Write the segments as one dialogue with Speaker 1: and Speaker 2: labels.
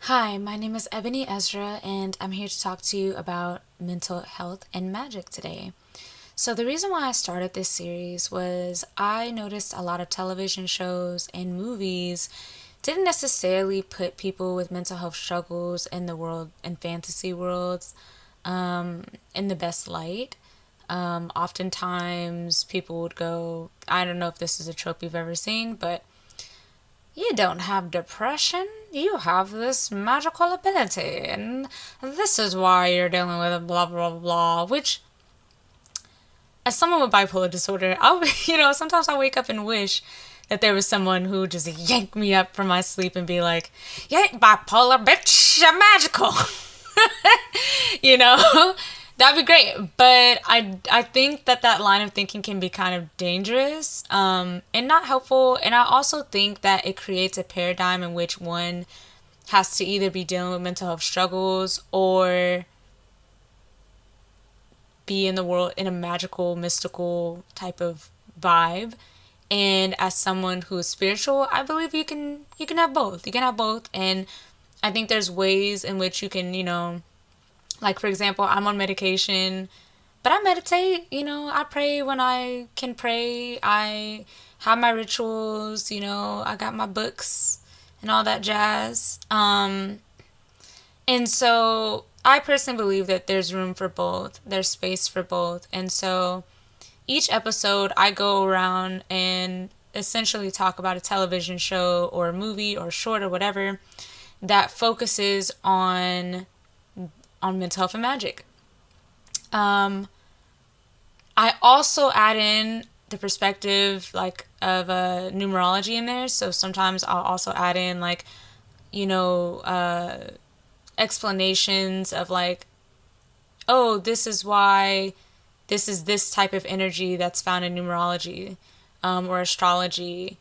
Speaker 1: Hi, my name is EbonixEsra, and I'm here to talk to you about mental health and magic today. So, the reason why I started this series was I noticed a lot of television shows and movies didn't necessarily put people with mental health struggles in the world and fantasy worlds in the best light. Oftentimes, people would go, I don't know if this is a trope you've ever seen, but you don't have depression, you have this magical ability, and this is why you're dealing with a blah blah blah. Which, as someone with bipolar disorder, sometimes I wake up and wish that there was someone who would just yank me up from my sleep and be like, "You ain't bipolar, bitch, you're magical." you know That'd be great, but I think that line of thinking can be kind of dangerous, and not helpful. And I also think that it creates a paradigm in which one has to either be dealing with mental health struggles or be in the world in a magical, mystical type of vibe. And as someone who is spiritual, I believe you can have both. You can have both, and I think there's ways in which you can, like, for example, I'm on medication, but I meditate, I pray when I can pray. I have my rituals, I got my books and all that jazz. And so I personally believe that there's room for both, there's space for both. And so each episode, I go around and essentially talk about a television show or a movie or short or whatever that focuses on mental health and magic. I also add in the perspective of numerology in there. So sometimes I'll also add in you know uh, explanations of oh, this is why this is this type of energy that's found in numerology, or astrology.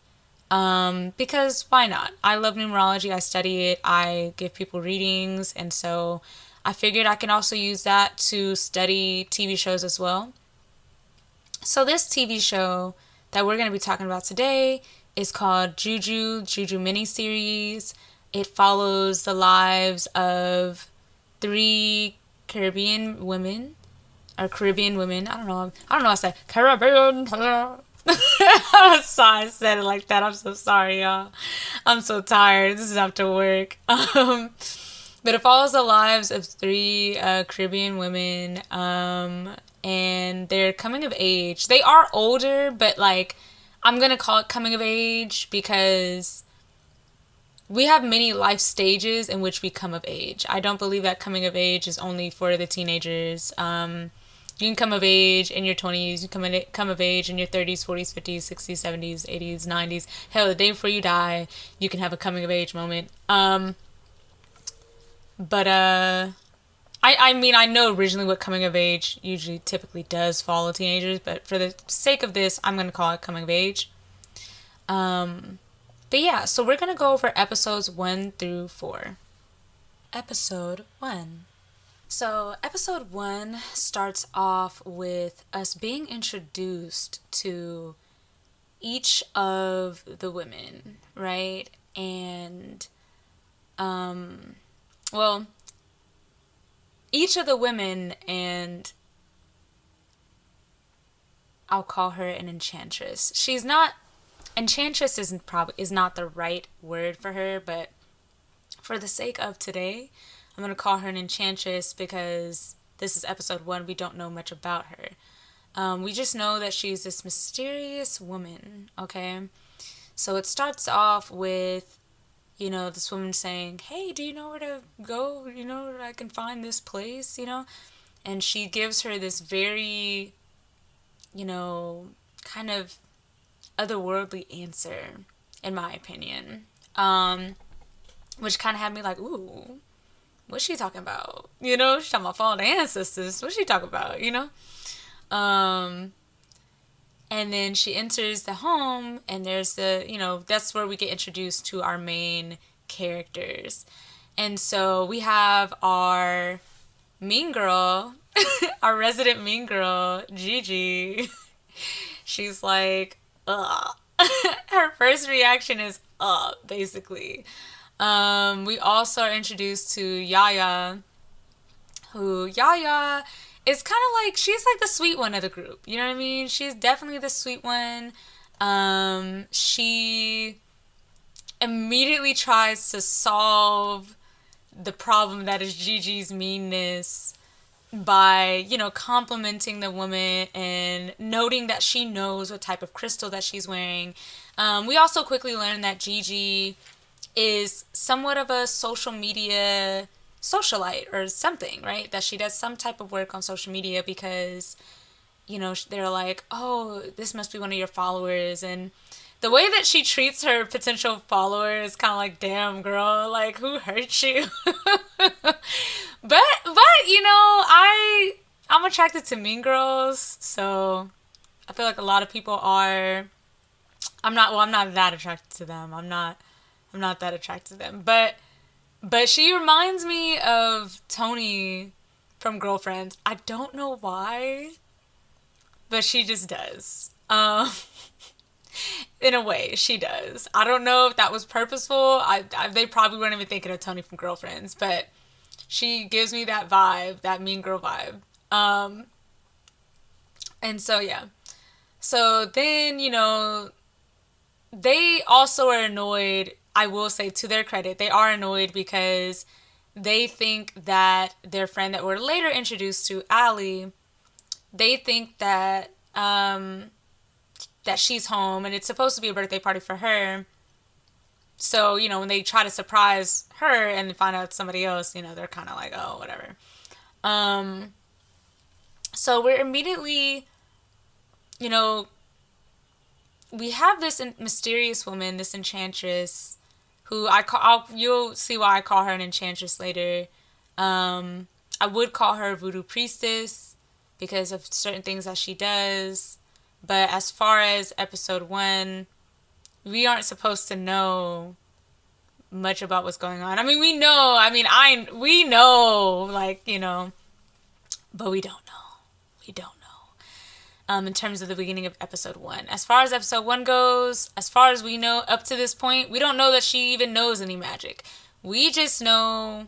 Speaker 1: Because why not? I love numerology. I study it. I give people readings, and so I figured I can also use that to study TV shows as well. So this TV show that we're going to be talking about today is called Juju miniseries. It follows the lives of three Caribbean women, or Caribbean women. I don't know. I said Caribbean. I'm sorry I said it like that. I'm so sorry, y'all. I'm so tired. This is after work. But it follows the lives of three Caribbean women, and they're coming of age. They are older, but I'm gonna call it coming of age because we have many life stages in which we come of age. I don't believe that coming of age is only for the teenagers. You can come of age in your 20s, you come of age in your 30s, 40s, 50s, 60s, 70s, 80s, 90s. Hell, the day before you die, you can have a coming of age moment. But I mean, I know originally what coming of age usually typically does follow teenagers, but for the sake of this, I'm going to call it coming of age. But yeah, so we're going to go over episodes 1 through 4. Episode 1. So, episode 1 starts off with us being introduced to each of the women, right? And, well, each of the women, and I'll call her an enchantress. She's not enchantress is not the right word for her, but for the sake of today, I'm going to call her an enchantress because this is episode 1. We don't know much about her. We just know that she's this mysterious woman, okay? So it starts off with, this woman saying, "Hey, do you know where to go? You know where I can find this place, And she gives her this very, kind of otherworldly answer, in my opinion. Which kind of had me like, ooh, what's she talking about? She's talking about fallen ancestors. What's she talking about, And then she enters the home, and there's that's where we get introduced to our main characters. And so we have our mean girl, our resident mean girl, Gigi. She's like, ugh. Her first reaction is, basically. We also are introduced to Yaya, who Yaya is kind of like, she's like the sweet one of the group. You know what I mean? She's definitely the sweet one. She immediately tries to solve the problem that is Gigi's meanness by, complimenting the woman and noting that she knows what type of crystal that she's wearing. We also quickly learn that Gigi is somewhat of a social media socialite or something, right? That she does some type of work on social media because, they're like, oh, this must be one of your followers. And the way that she treats her potential followers is kind of like, damn, girl, like, who hurt you? I'm attracted to mean girls, so I feel like a lot of people are. I'm not that attracted to them. I'm not that attracted to them. But she reminds me of Tony from Girlfriends. I don't know why, but she just does. In a way, she does. I don't know if that was purposeful. They probably weren't even thinking of Tony from Girlfriends, but she gives me that vibe, that mean girl vibe. And so yeah. So then, they also are annoyed. I will say, to their credit, they are annoyed because they think that their friend that we're later introduced to, Allie, they think that that she's home and it's supposed to be a birthday party for her. So, when they try to surprise her and find out it's somebody else, they're kind of like, oh, whatever. So we're immediately, we have this mysterious woman, this enchantress, who you'll see why I call her an enchantress later. I would call her a voodoo priestess because of certain things that she does. But as far as episode 1, we aren't supposed to know much about what's going on. I mean, we know. I mean, we know, but we don't know. We don't know. In terms of the beginning of episode 1. As far as episode 1 goes, as far as we know up to this point, we don't know that she even knows any magic. We just know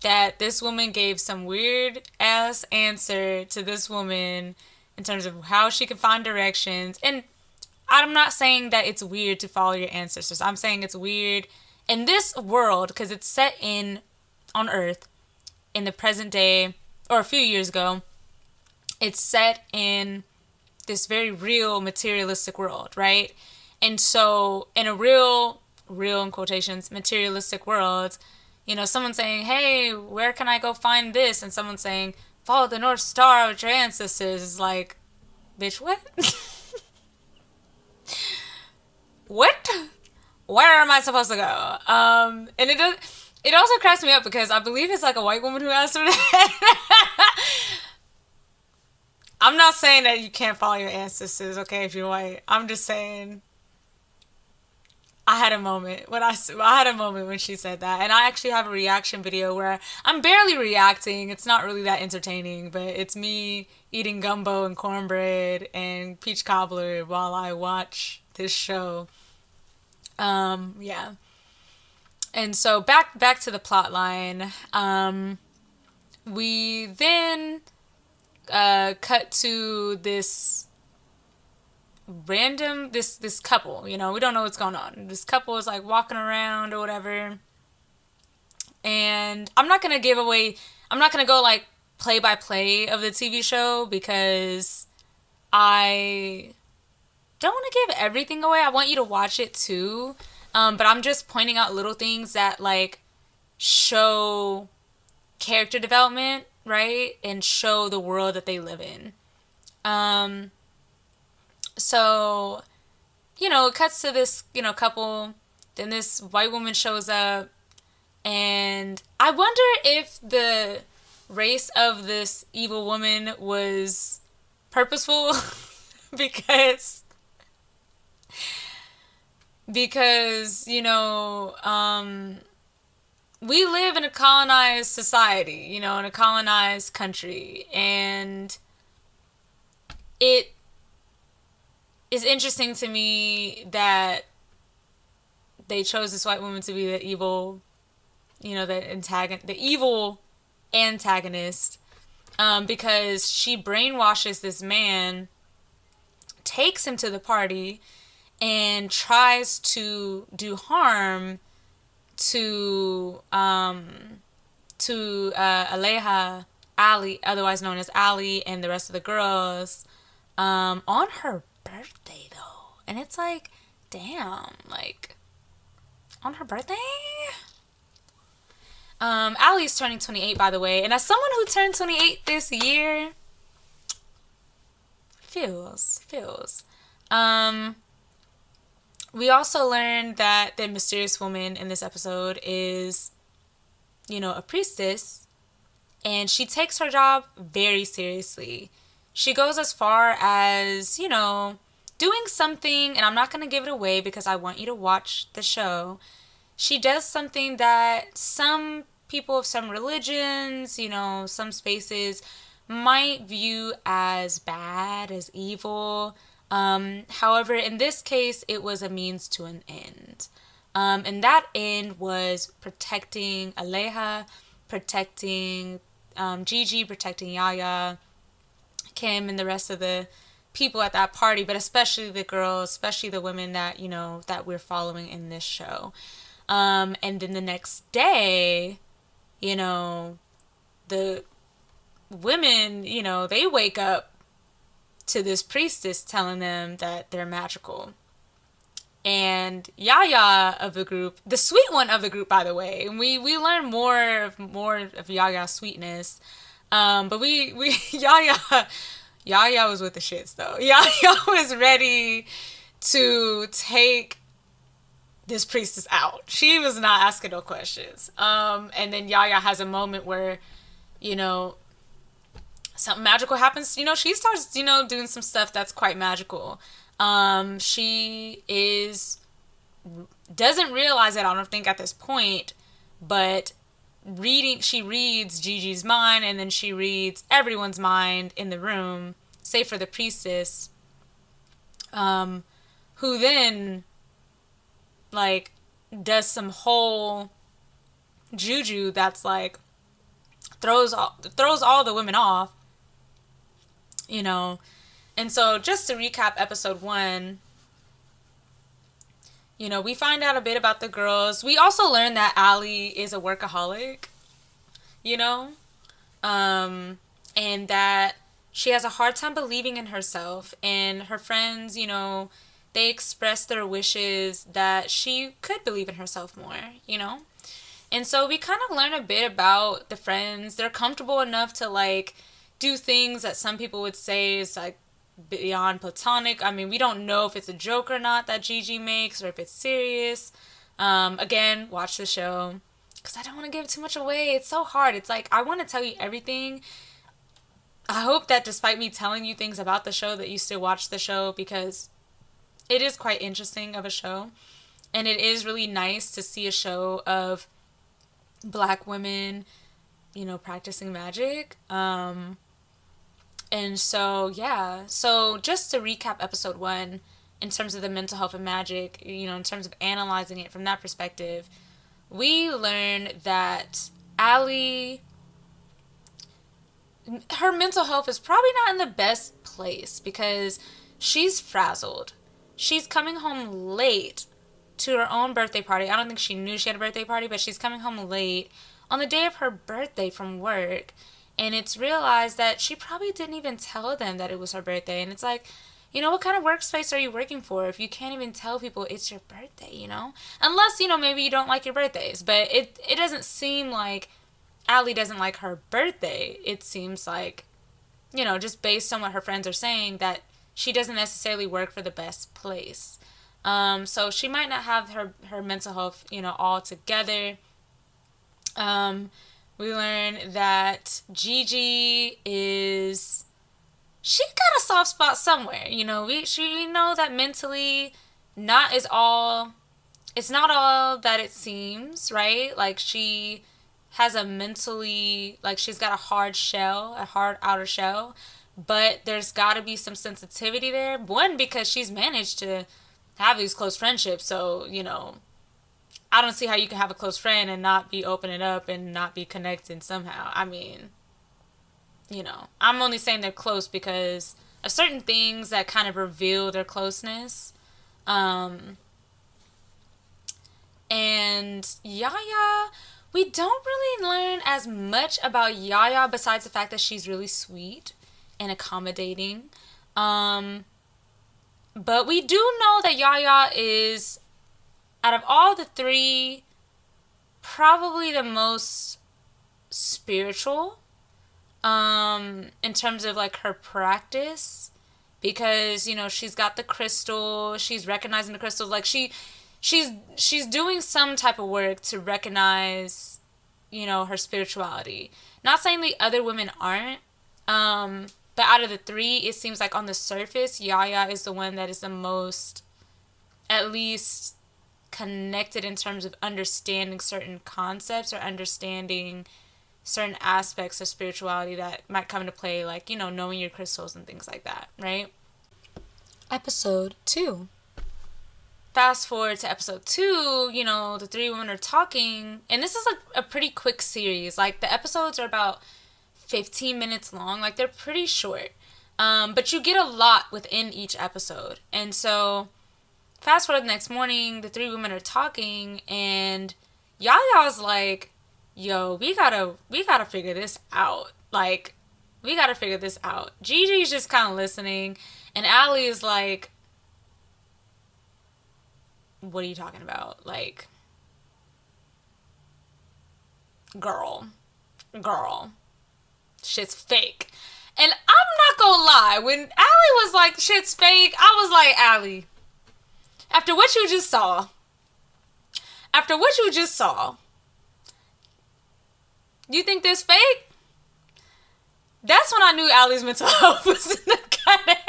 Speaker 1: that this woman gave some weird ass answer to this woman in terms of how she could find directions. And I'm not saying that it's weird to follow your ancestors. I'm saying it's weird in this world because it's set on Earth in the present day, or a few years ago. It's set in this very real materialistic world, right? And so in a real in quotations, materialistic world, someone saying, hey, where can I go find this? And someone saying, follow the North Star with your ancestors, is like, bitch, what? What? Where am I supposed to go? And it also cracks me up because I believe it's like a white woman who asked her that. I'm not saying that you can't follow your ancestors, okay, if you're white. I'm just saying I had a moment when she said that, and I actually have a reaction video where I'm barely reacting. It's not really that entertaining, but it's me eating gumbo and cornbread and peach cobbler while I watch this show. Yeah. And so back to the plot line. We then cut to this random this couple. We don't know what's going on. This couple is like walking around or whatever, and I'm not gonna go like play by play of the TV show because I don't want to give everything away. I want you to watch it too, but I'm just pointing out little things that like show character development, right, and show the world that they live in. So, it cuts to this, couple. Then this white woman shows up. And I wonder if the race of this evil woman was purposeful. because, we live in a colonized society, in a colonized country. And it is interesting to me that they chose this white woman to be the evil, the evil antagonist, because she brainwashes this man, takes him to the party, and tries to do harm to Aleja, Ali, otherwise known as Ali, and the rest of the girls, on her birthday though. And it's like, damn, like, on her birthday? Ali's turning 28, by the way, and as someone who turned 28 this year, feels. We also learned that the mysterious woman in this episode is, a priestess, and she takes her job very seriously. She goes as far as, doing something, and I'm not going to give it away because I want you to watch the show. She does something that some people of some religions, some spaces might view as bad, as evil. However, in this case, it was a means to an end. And that end was protecting Aleja, protecting Gigi, protecting Yaya, Kim, and the rest of the people at that party, but especially the girls, especially the women that, that we're following in this show. And then the next day, the women, they wake up to this priestess telling them that they're magical. And Yaya of the group, the sweet one of the group, by the way, and we learn more of Yaya's sweetness. But Yaya was with the shits though. Yaya was ready to take this priestess out. She was not asking no questions. And then Yaya has a moment where, something magical happens. She starts, doing some stuff that's quite magical. She doesn't realize it, I don't think, at this point, but she reads Gigi's mind, and then she reads everyone's mind in the room, save for the priestess, who then, like, does some whole juju that's, like, throws all the women off, And so just to recap episode 1, we find out a bit about the girls. We also learn that Ali is a workaholic, and that she has a hard time believing in herself, and her friends, they express their wishes that she could believe in herself more, And so we kind of learn a bit about the friends. They're comfortable enough to, like, do things that some people would say is, like, beyond platonic. I mean, we don't know if it's a joke or not that Gigi makes, or if it's serious. Again, watch the show, because I don't want to give too much away. It's so hard. It's like, I want to tell you everything. I hope that despite me telling you things about the show, that you still watch the show, because it is quite interesting of a show. And it is really nice to see a show of Black women, practicing magic. And so, yeah. So just to recap episode 1, in terms of the mental health of magic, in terms of analyzing it from that perspective, we learned that Ali, her mental health is probably not in the best place, because she's frazzled. She's coming home late to her own birthday party. I don't think she knew she had a birthday party, but she's coming home late on the day of her birthday from work. And it's realized that she probably didn't even tell them that it was her birthday. And it's like, what kind of workspace are you working for if you can't even tell people it's your birthday, Unless, maybe you don't like your birthdays. But it doesn't seem like Ali doesn't like her birthday. It seems like, just based on what her friends are saying, that she doesn't necessarily work for the best place. So she might not have her mental health, all together. We learn that Gigi she got a soft spot somewhere. We know that mentally it's not all that it seems, right? Like, she has a mentally, like, she's got a hard outer shell, but there's got to be some sensitivity there. One, because she's managed to have these close friendships, so, I don't see how you can have a close friend and not be opening up and not be connected somehow. I mean, I'm only saying they're close because of certain things that kind of reveal their closeness. And Yaya, we don't really learn as much about Yaya besides the fact that she's really sweet and accommodating. But we do know that Yaya is, out of all the three, probably the most spiritual in terms of like her practice, because she's got the crystal, she's recognizing the crystals, like she's doing some type of work to recognize her spirituality. Not saying the other women aren't, but out of the three, it seems like on the surface Yaya is the one that is the most, at least, connected in terms of understanding certain concepts or understanding certain aspects of spirituality that might come into play, like knowing your crystals and things like that, right? Episode 2. Fast forward to episode 2, the three women are talking, and this is like a pretty quick series. Like, the episodes are about 15 minutes long, like they're pretty short, but you get a lot within each episode. And so fast forward the next morning, the three women are talking, and Yaya's like, yo, we gotta figure this out. Like, we gotta figure this out. Gigi's just kind of listening, and Allie is like, what are you talking about? Like, girl, shit's fake. And I'm not gonna lie, when Allie was like, shit's fake, I was like, Allie, after what you just saw, you think this fake? That's when I knew Allie's mental health was in the gutter.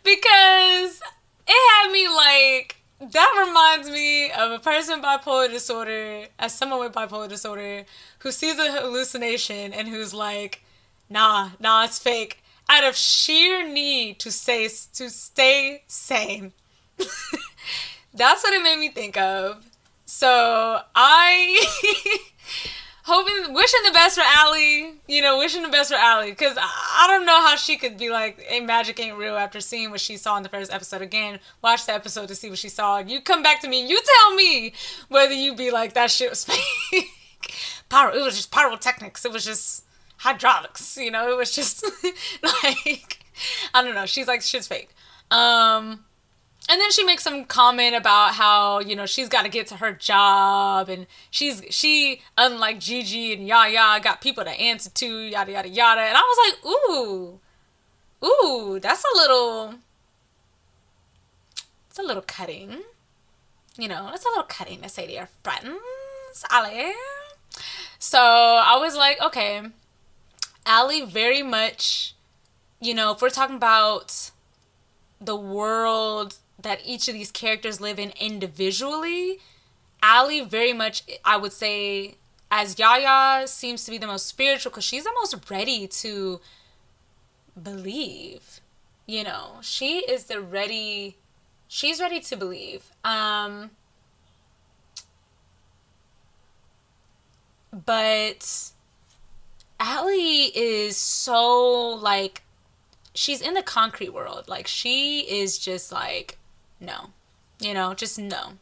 Speaker 1: Because it had me like, that reminds me of a person with bipolar disorder, as someone with bipolar disorder, who sees a hallucination and who's like, nah, it's fake, out of sheer need to stay sane. That's what it made me think of. So wishing the best for Allie, because I don't know how she could be like, hey, magic ain't real after seeing what she saw in the first episode. Again, watch the episode to see what she saw. You come back to me and you tell me whether you be like, that shit was fake. It was just pyrotechnics. It was just hydraulics. It was just like, I don't know. She's like, shit's fake. And then she makes some comment about how, she's got to get to her job, and she, unlike Gigi and Yaya, got people to answer to, yada, yada, yada. And I was like, ooh, that's a little cutting. That's a little cutting to say to your friends, Allie. So I was like, okay, Allie very much, if we're talking about the world that each of these characters live in individually, Allie very much, I would say, as Yaya, seems to be the most spiritual because she's the most ready to believe. She's ready to believe. But Allie is so, like, she's in the concrete world. Like, she is just like, no. Just no.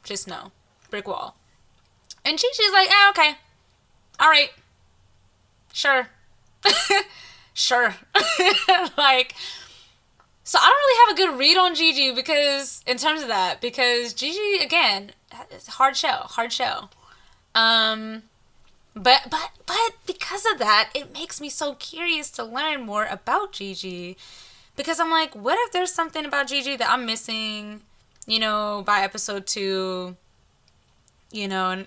Speaker 1: Brick wall. And Gigi's like, okay. All right. Sure. Sure. Like, so I don't really have a good read on Gigi because Gigi, again, it's hard shell. But because of that, it makes me so curious to learn more about Gigi, because I'm like, what if there's something about Gigi that I'm missing, by episode 2, and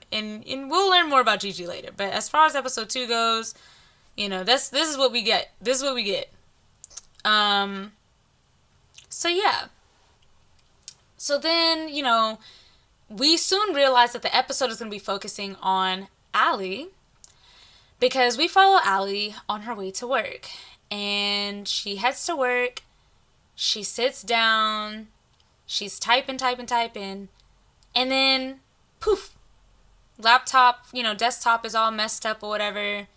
Speaker 1: we'll learn more about Gigi later. But as far as episode 2 goes, this is what we get. So yeah. So then, we soon realize that the episode is going to be focusing on Allie, because we follow Allie on her way to work. And she heads to work, she sits down, she's typing, and then, poof, Laptop, desktop is all messed up or whatever.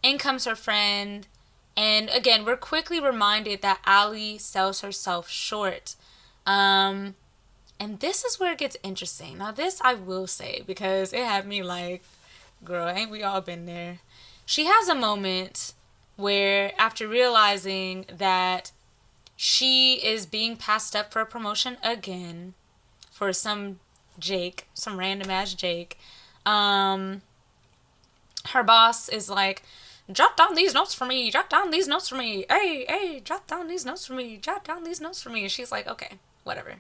Speaker 1: In comes her friend. And again, we're quickly reminded that Allie sells herself short. And this is where it gets interesting. Now, this I will say because it had me like, girl, ain't we all been there? She has a moment where after realizing that she is being passed up for a promotion again for some random ass Jake, her boss is like, jot down these notes for me, jot down these notes for me, hey, jot down these notes for me, jot down these notes for me. And she's like, okay, whatever.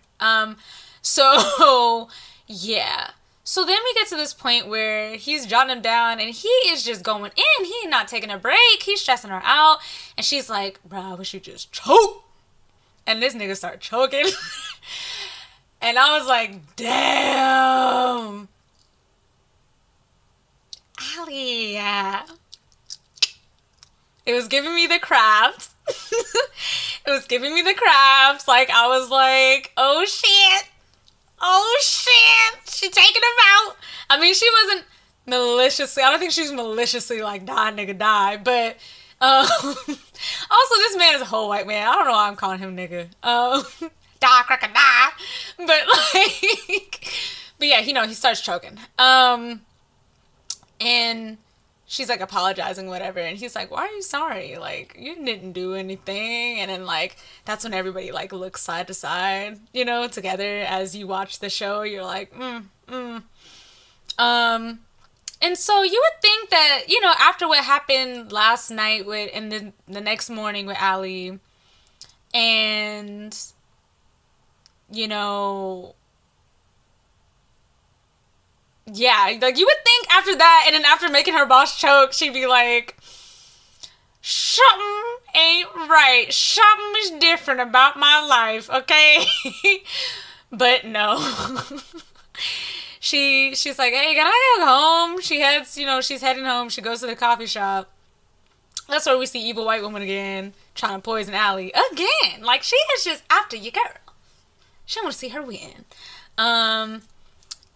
Speaker 1: So yeah. So then we get to this point where he's jotting them down and he is just going in. He not taking a break. He's stressing her out. And she's like, bro, I wish you just choke. And this nigga start choking. And I was like, damn. Allie, yeah. It was giving me the crabs. It was giving me the crabs. Like, I was like, oh shit. Oh shit. She taking him out. I mean, she wasn't maliciously. I don't think she was maliciously like, die, nigga, die. But, also, this man is a whole white man. I don't know why I'm calling him nigga. Die, cracker, die. But, like, but yeah, he starts choking. And she's like apologizing, whatever, and he's like, why are you sorry? Like, you didn't do anything. And then like that's when everybody like looks side to side, together as you watch the show. You're like, and so you would think that, after what happened last night and the next morning with Allie, and yeah, like you would think after that, and then after making her boss choke, she'd be like, something ain't right. Something is different about my life, okay? But no. She's like, hey, can I go home? She heads, she's heading home. She goes to the coffee shop. That's where we see evil white woman again, trying to poison Allie again. Like, she is just after you, girl. She don't want to see her win.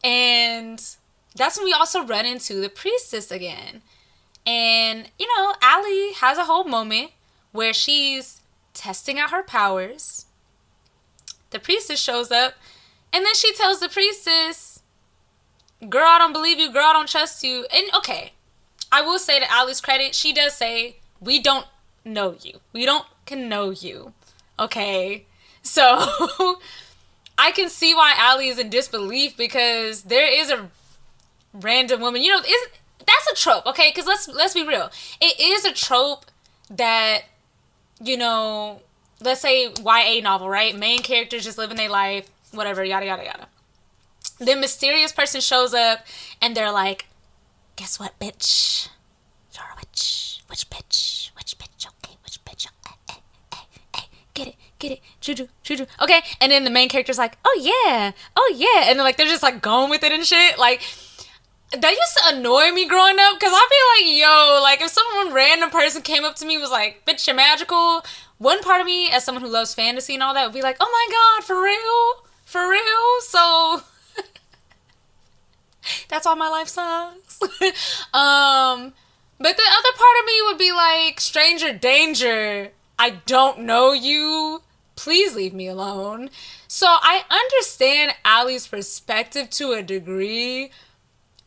Speaker 1: And that's when we also run into the priestess again. And, Allie has a whole moment where she's testing out her powers. The priestess shows up, and then she tells the priestess, girl, I don't believe you. Girl, I don't trust you. And, okay, I will say to Allie's credit, she does say, we don't know you. We don't can know you. Okay? So I can see why Allie is in disbelief, because there is a random woman. That's a trope, okay? Because let's be real. It is a trope that, let's say YA novel, right? Main characters just living their life, whatever, yada, yada, yada. The mysterious person shows up, and they're like, guess what, bitch? You're a witch. Which bitch? Which bitch? Okay, which bitch? Hey, get it, Juju. Okay, and then the main character's like, oh yeah, and then like they're just like going with it and shit. Like, that used to annoy me growing up, because I'd be like, yo, like if some random person came up to me and was like, bitch, you're magical, one part of me, as someone who loves fantasy and all that, would be like, oh my god, for real? So that's all my life sucks. But the other part of me would be like, stranger danger, I don't know you, please leave me alone. So I understand Allie's perspective to a degree,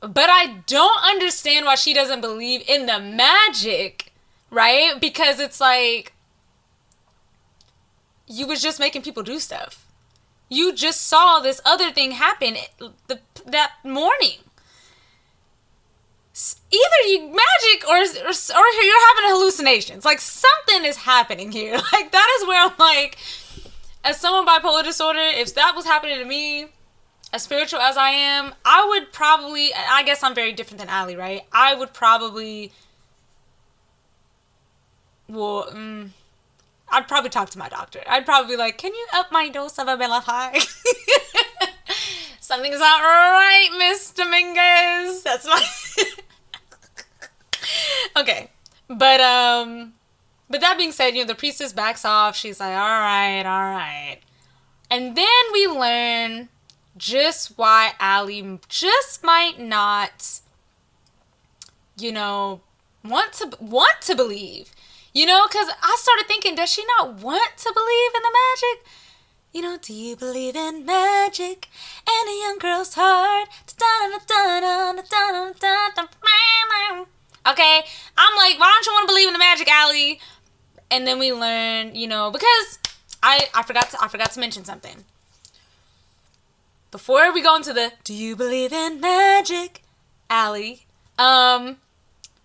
Speaker 1: but I don't understand why she doesn't believe in the magic, right? Because it's like, you was just making people do stuff. You just saw this other thing happen that morning. Either you magic or you're having hallucinations. Like, something is happening here. Like, that is where I'm like, as someone bipolar disorder, if that was happening to me, as spiritual as I am, I would probably, I guess I'm very different than Allie, right? I would probably, I'd probably talk to my doctor. I'd probably be like, can you up my dose of Abilify? Something's not right, Miss Dominguez. That's my... Okay. But that being said, the priestess backs off. She's like, all right. And then we learn just why Allie just might not you know, want to believe. You know, because I started thinking, does she not want to believe in the magic? You know, do you believe in magic and a young girl's heart? Okay, I'm like, why don't you want to believe in the magic, Allie? And then we learn, you know, because I forgot to mention something. Before we go into the do you believe in magic, Allie,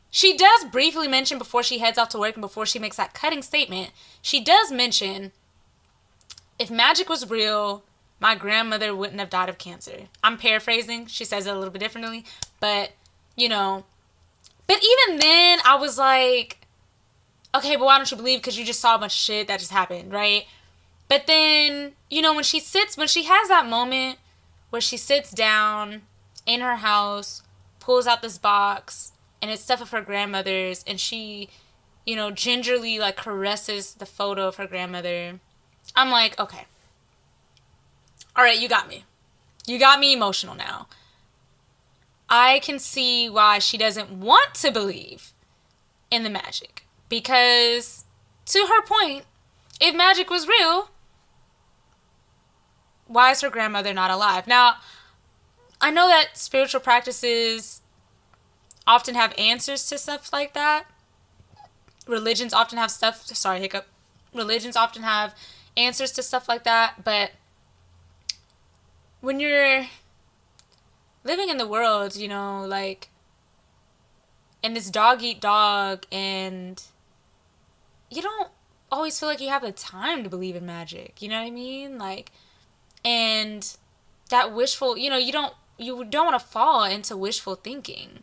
Speaker 1: she does briefly mention before she heads off to work and before she makes that cutting statement, she does mention, if magic was real, my grandmother wouldn't have died of cancer. I'm paraphrasing. She says it a little bit differently. But, you know, but even then, I was like, okay, but why don't you believe? Because you just saw a bunch of shit that just happened, right? But then, you know, when she has that moment where she sits down in her house, pulls out this box, and it's stuff of her grandmother's, and she, you know, gingerly, like, caresses the photo of her grandmother. I'm like, okay. All right, you got me. You got me emotional now. I can see why she doesn't want to believe in the magic. Because, to her point, if magic was real, why is her grandmother not alive? Now, I know that spiritual practices often have answers to stuff like that. Religions often have Religions often have answers to stuff like that, but when you're living in the world, you know, like, and it's dog eat dog, and you don't always feel like you have the time to believe in magic, you know what I mean? Like, and that wishful, you know, you don't want to fall into wishful thinking.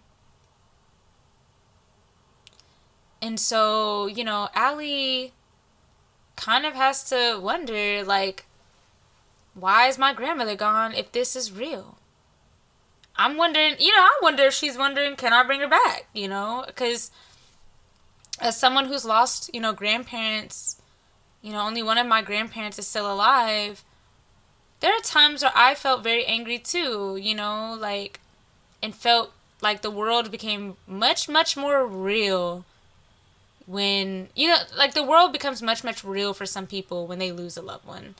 Speaker 1: And so, you know, Allie kind of has to wonder, like, why is my grandmother gone if this is real? I'm wondering, you know, I wonder if she's wondering, can I bring her back? You know, because as someone who's lost, you know, grandparents, you know, only one of my grandparents is still alive, there are times where I felt very angry too, you know, like, and felt like the world became much, much more real when, you know, like, the world becomes much, much real for some people when they lose a loved one.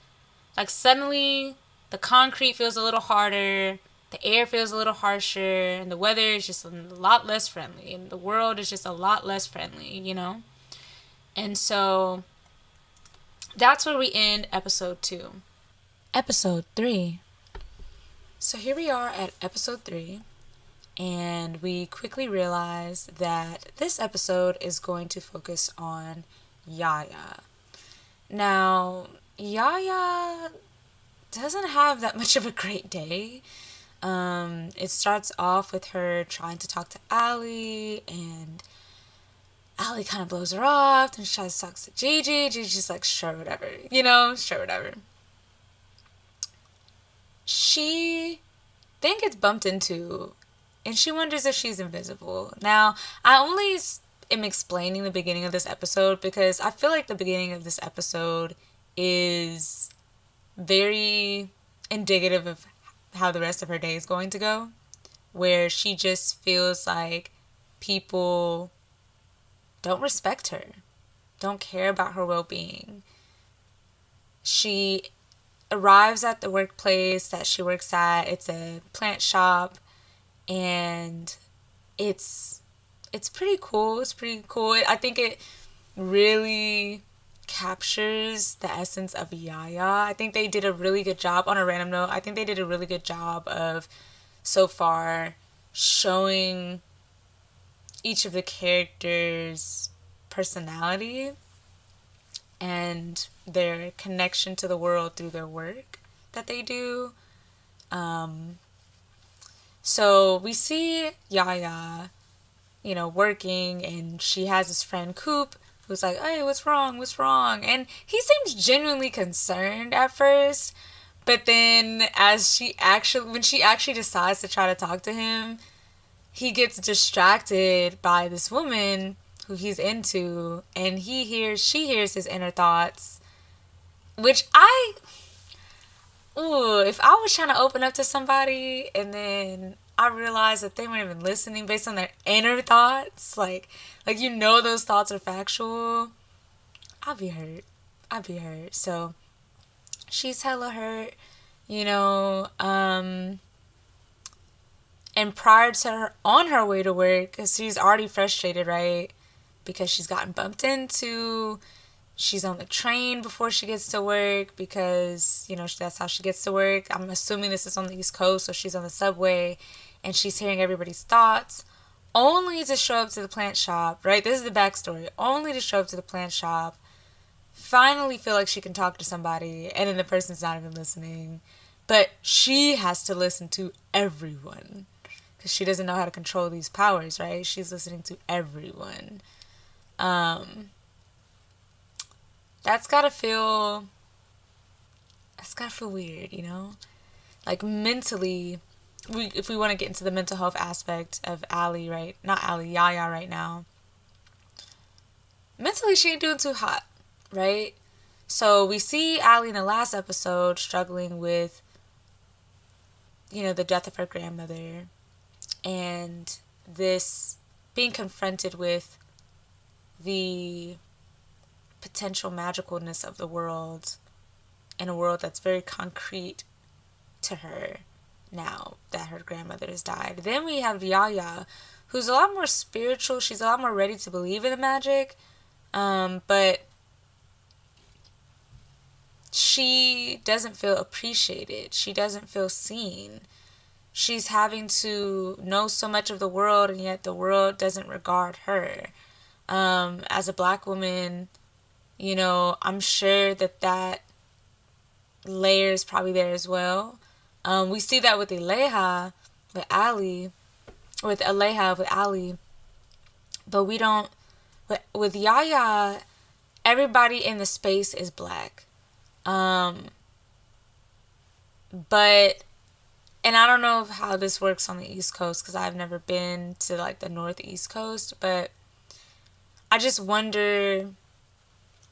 Speaker 1: Like, suddenly, the concrete feels a little harder, the air feels a little harsher, and the weather is just a lot less friendly, and the world is just a lot less friendly, you know? And so, that's where we end episode 2. Episode 3. So here we are at episode 3. And we quickly realize that this episode is going to focus on Yaya. Now, Yaya doesn't have that much of a great day. It starts off with her trying to talk to Allie, and Allie kind of blows her off, and she tries to talk to Gigi. Gigi's just like, sure, whatever. You know, sure, whatever. She then gets bumped into, and she wonders if she's invisible. Now, I only am explaining the beginning of this episode because I feel like the beginning of this episode is very indicative of how the rest of her day is going to go, where she just feels like people don't respect her, don't care about her well-being. She arrives at the workplace that she works at. It's a plant shop, and it's pretty cool. It's pretty cool. I think it really captures the essence of Yaya. I think they did a really good job. On a random note, I think they did a really good job of, so far, showing each of the characters' personality and their connection to the world through their work that they do. So we see Yaya, you know, working, and she has this friend Coop who's like, hey, what's wrong? And he seems genuinely concerned at first, but then when she actually decides to try to talk to him, he gets distracted by this woman who he's into, and she hears his inner thoughts, which if I was trying to open up to somebody and then I realized that they weren't even listening based on their inner thoughts. Like you know those thoughts are factual. I'd be hurt. I'd be hurt. So she's hella hurt, you know. And prior to her, on her way to work, because she's already frustrated, right? Because she's gotten bumped into. She's on the train before she gets to work because, you know, that's how she gets to work. I'm assuming this is on the East Coast, so she's on the subway and she's hearing everybody's thoughts. Only to show up to the plant shop, right? This is the backstory. Only to show up to the plant shop, finally feel like she can talk to somebody, and then the person's not even listening. But she has to listen to everyone because she doesn't know how to control these powers, right? She's listening to everyone. That's gotta feel weird, you know? Like mentally, if we want to get into the mental health aspect of Allie, right? Not Allie, Yaya right now. Mentally, she ain't doing too hot, right? So we see Allie in the last episode struggling with, you know, the death of her grandmother and this being confronted with the potential magicalness of the world in a world that's very concrete to her now that her grandmother has died. Then we have Yaya, who's a lot more spiritual. She's a lot more ready to believe in the magic, but she doesn't feel appreciated. She doesn't feel seen. She's having to know so much of the world, and yet the world doesn't regard her. As a black woman, you know, I'm sure that layer is probably there as well. We see that with Aleha, with Allie, but we don't. With Yaya, everybody in the space is black. But, and I don't know how this works on the East Coast because I've never been to like the Northeast Coast, but I just wonder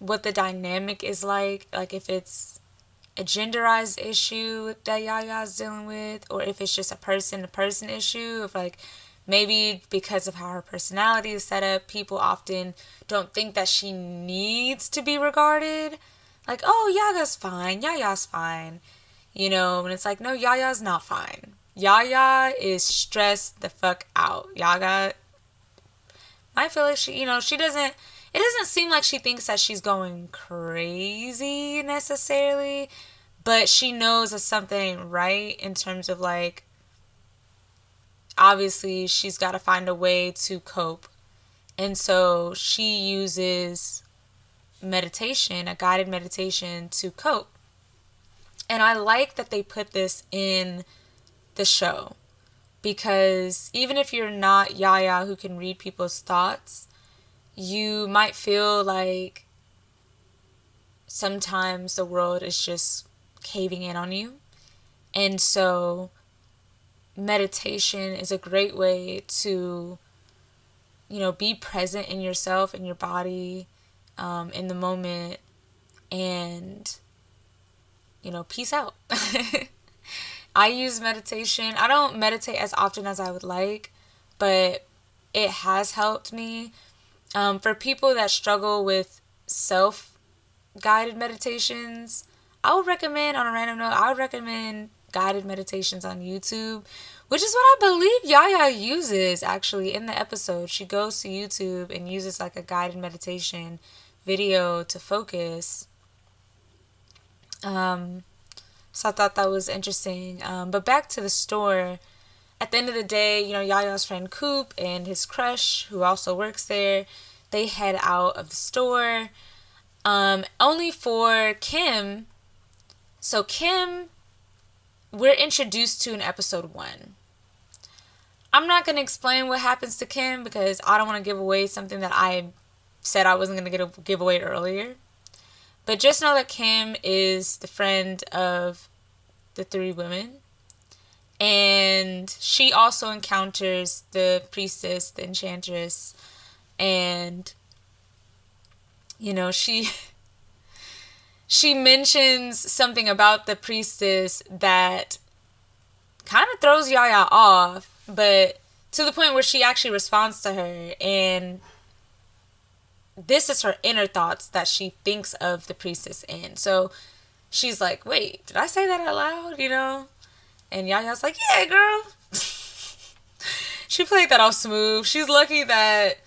Speaker 1: what the dynamic is like if it's a genderized issue that Yaya's dealing with, or if it's just a person-to-person issue of like, maybe because of how her personality is set up, people often don't think that she needs to be regarded. Like, oh, Yaya's fine. You know, and it's like, no, Yaya's not fine. Yaya is stressed the fuck out. Yaya, I feel like she, you know, it doesn't seem like she thinks that she's going crazy necessarily, but she knows that something ain't right in terms of like, obviously she's got to find a way to cope. And so she uses meditation, a guided meditation, to cope. And I like that they put this in the show because even if you're not Yaya who can read people's thoughts, you might feel like sometimes the world is just caving in on you. And so meditation is a great way to, you know, be present in yourself, in your body, in the moment, and, you know, peace out. I use meditation. I don't meditate as often as I would like, but it has helped me. For people that struggle with self-guided meditations, I would recommend, on a random note, I would recommend guided meditations on YouTube, which is what I believe Yaya uses actually in the episode. She goes to YouTube and uses like a guided meditation video to focus. So I thought that was interesting. But back to the store. At the end of the day, you know, Yaya's friend Coop and his crush, who also works there, they head out of the store. Only for Kim. So Kim, we're introduced to in episode 1. I'm not going to explain what happens to Kim because I don't want to give away something that I said I wasn't going to give away earlier. But just know that Kim is the friend of the 3 women. And she also encounters the priestess, the enchantress. And, you know, she mentions something about the priestess that kind of throws Yaya off. but to the point where she actually responds to her, and this is her inner thoughts that she thinks of the priestess in. So she's like, wait, did I say that out loud, And Yaya's like, yeah, girl. She played that off smooth. She's lucky that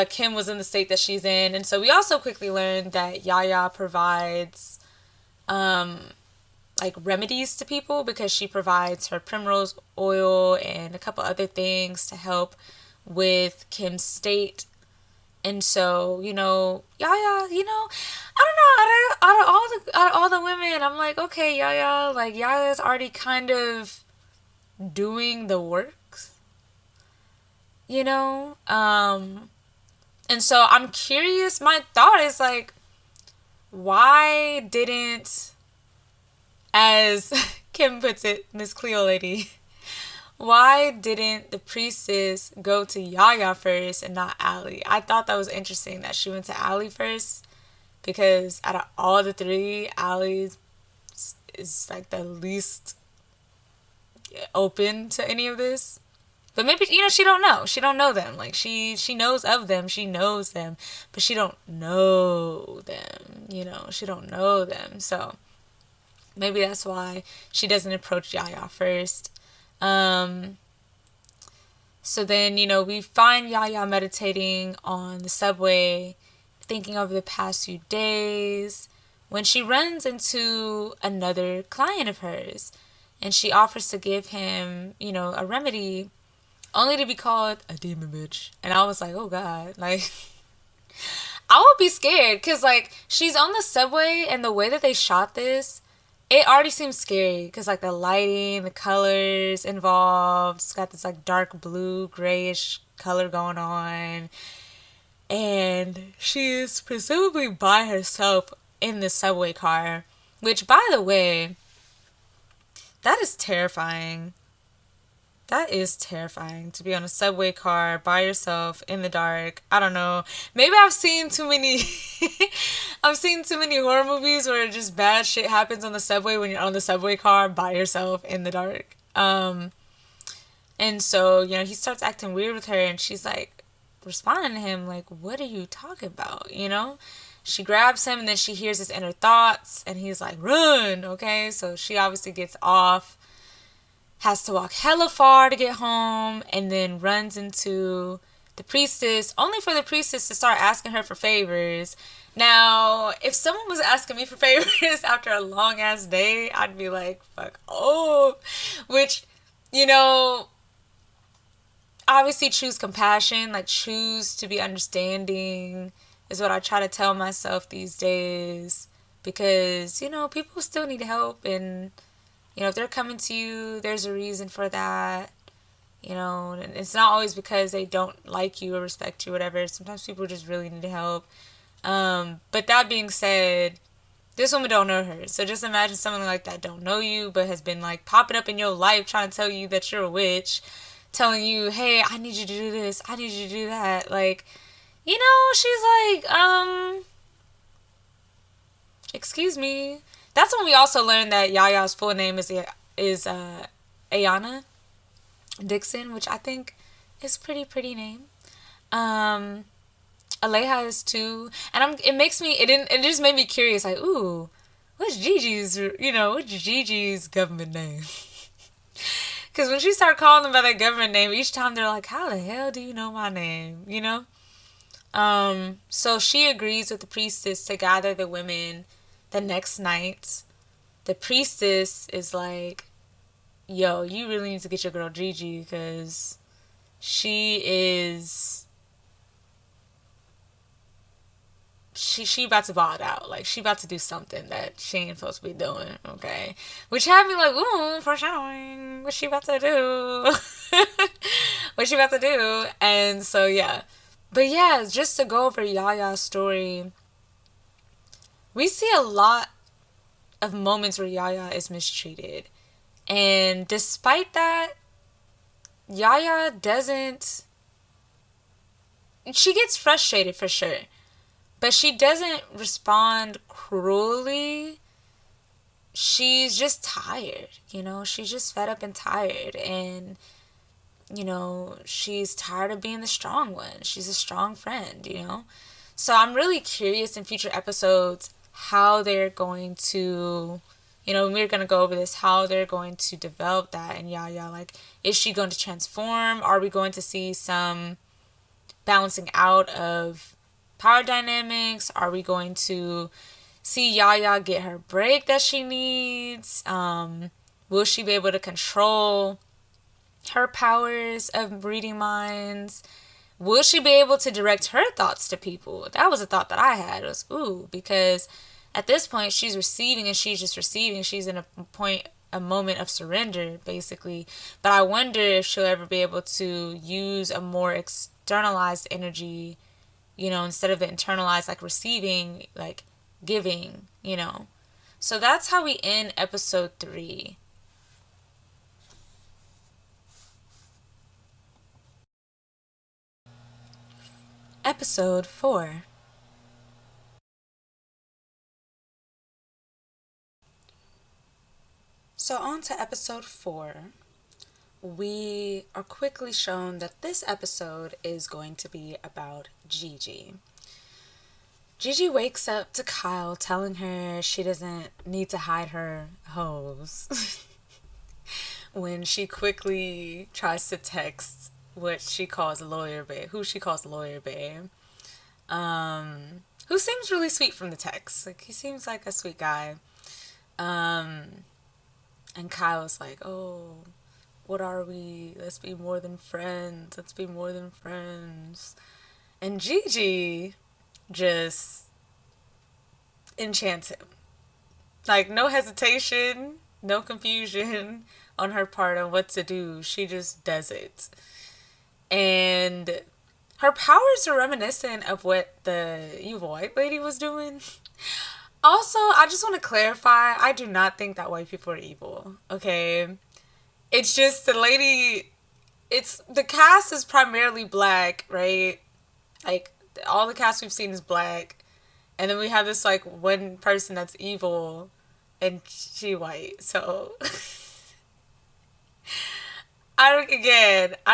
Speaker 1: Kim was in the state that she's in. And so we also quickly learned that Yaya provides like remedies to people, because she provides her primrose oil and a couple other things to help with Kim's state. And so, Yaya, I don't know, out of all the women, I'm like, okay, Yaya, like, Yaya's already kind of doing the works, and so I'm curious, my thought is, like, why didn't, as Kim puts it, Miss Cleo lady, why didn't the priestess go to Yaya first and not Allie? I thought that was interesting that she went to Allie first, because out of all the three, Allie is like the least open to any of this. But maybe, she don't know. She don't know them. Like, she knows of them. She knows them. But she don't know them. She don't know them. So maybe that's why she doesn't approach Yaya first. So then, we find Yaya meditating on the subway, thinking over the past few days, when she runs into another client of hers, and she offers to give him, a remedy, only to be called a demon bitch. And I was like, oh God, like, I would be scared, because, like, she's on the subway, and the way that they shot this, it already seems scary, because, like, the lighting, the colors involved, it's got this, like, dark blue, grayish color going on, and she is presumably by herself in the subway car, which, by the way, that is terrifying. That is terrifying, to be on a subway car by yourself in the dark. I don't know. Maybe I've seen too many horror movies where just bad shit happens on the subway when you're on the subway car by yourself in the dark. And so, he starts acting weird with her, and she's like responding to him like, what are you talking about? She grabs him, and then she hears his inner thoughts, and he's like, run, okay? So she obviously gets off, has to walk hella far to get home, and then runs into the priestess, only for the priestess to start asking her for favors. Now, if someone was asking me for favors after a long ass day, I'd be like, fuck oh. Which, obviously choose compassion, like, choose to be understanding is what I try to tell myself these days, because, people still need help, and if they're coming to you, there's a reason for that. And it's not always because they don't like you or respect you or whatever. Sometimes people just really need help. But that being said, this woman don't know her. So just imagine someone like that don't know you, but has been, like, popping up in your life trying to tell you that you're a witch, telling you, hey, I need you to do this, I need you to do that. Like, she's like, excuse me. That's when we also learned that Yaya's full name is Ayana Dixon, which I think is pretty name. Aleha is too, and it just made me curious, like, ooh, what's Gigi's government name? Because when she started calling them by their government name, each time they're like, how the hell do you know my name? So she agrees with the priestess to gather the women the next night. The priestess is like, yo, you really need to get your girl Gigi, because she about to ball it out. Like, she about to do something that she ain't supposed to be doing, okay? Which had me like, ooh, foreshadowing. What she about to do? What she about to do? And so, yeah. But yeah, just to go over Yaya's story, we see a lot of moments where Yaya is mistreated. And despite that, Yaya doesn't... She gets frustrated for sure. But she doesn't respond cruelly. She's just tired, She's just fed up and tired. And she's tired of being the strong one. She's a strong friend. So I'm really curious in future episodes how they're going to, we're going to go over this, how they're going to develop that. And like, is she going to transform? Are we going to see some balancing out of power dynamics? Are we going to see Yaya get her break that she needs? Will she be able to control her powers of reading minds? Will she be able to direct her thoughts to people? That was a thought that I had. It was, because at this point she's receiving and she's just receiving. She's in a moment of surrender, basically. But I wonder if she'll ever be able to use a more externalized energy, instead of the internalized, like receiving, like giving. So that's how we end episode 3. Episode 4. So on to episode 4. We are quickly shown that this episode is going to be about Gigi. Gigi wakes up to Kyle telling her she doesn't need to hide her hoes when she quickly tries to text what she calls Lawyer Babe, who she calls Lawyer Babe, who seems really sweet from the text. Like, he seems like a sweet guy. And Kyle's like, oh, what are we? Let's be more than friends. Let's be more than friends. And Gigi just enchants him. Like, no hesitation, no confusion on her part on what to do. She just does it. And her powers are reminiscent of what the evil white lady was doing. Also, I just want to clarify, I do not think that white people are evil, okay? It's just the cast is primarily black, right? Like, all the cast we've seen is black. And then we have this, like, one person that's evil, and she white, so... I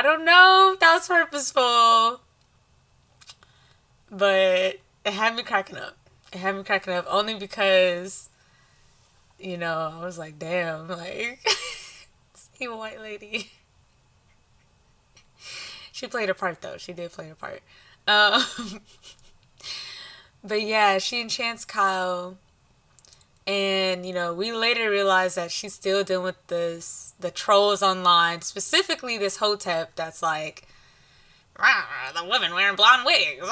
Speaker 1: don't know if that was purposeful, but it had me cracking up. It had me cracking up only because, I was like, damn, like, evil white lady. She played her part, though. She did play her part. But yeah, she enchants Kyle. And, we later realize that she's still dealing with the trolls online, specifically this Hotep that's like, the women wearing blonde wigs,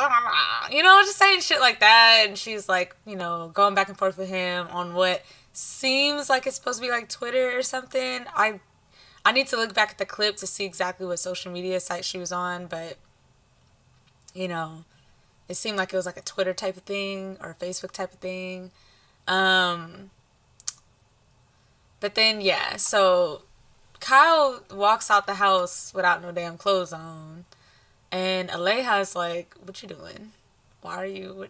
Speaker 1: just saying shit like that. And she's like, going back and forth with him on what seems like it's supposed to be like Twitter or something. I need to look back at the clip to see exactly what social media site she was on, but, it seemed like it was like a Twitter type of thing or a Facebook type of thing. But then, yeah, so Kyle walks out the house without no damn clothes on. And Aleja's like, what you doing? Why are you,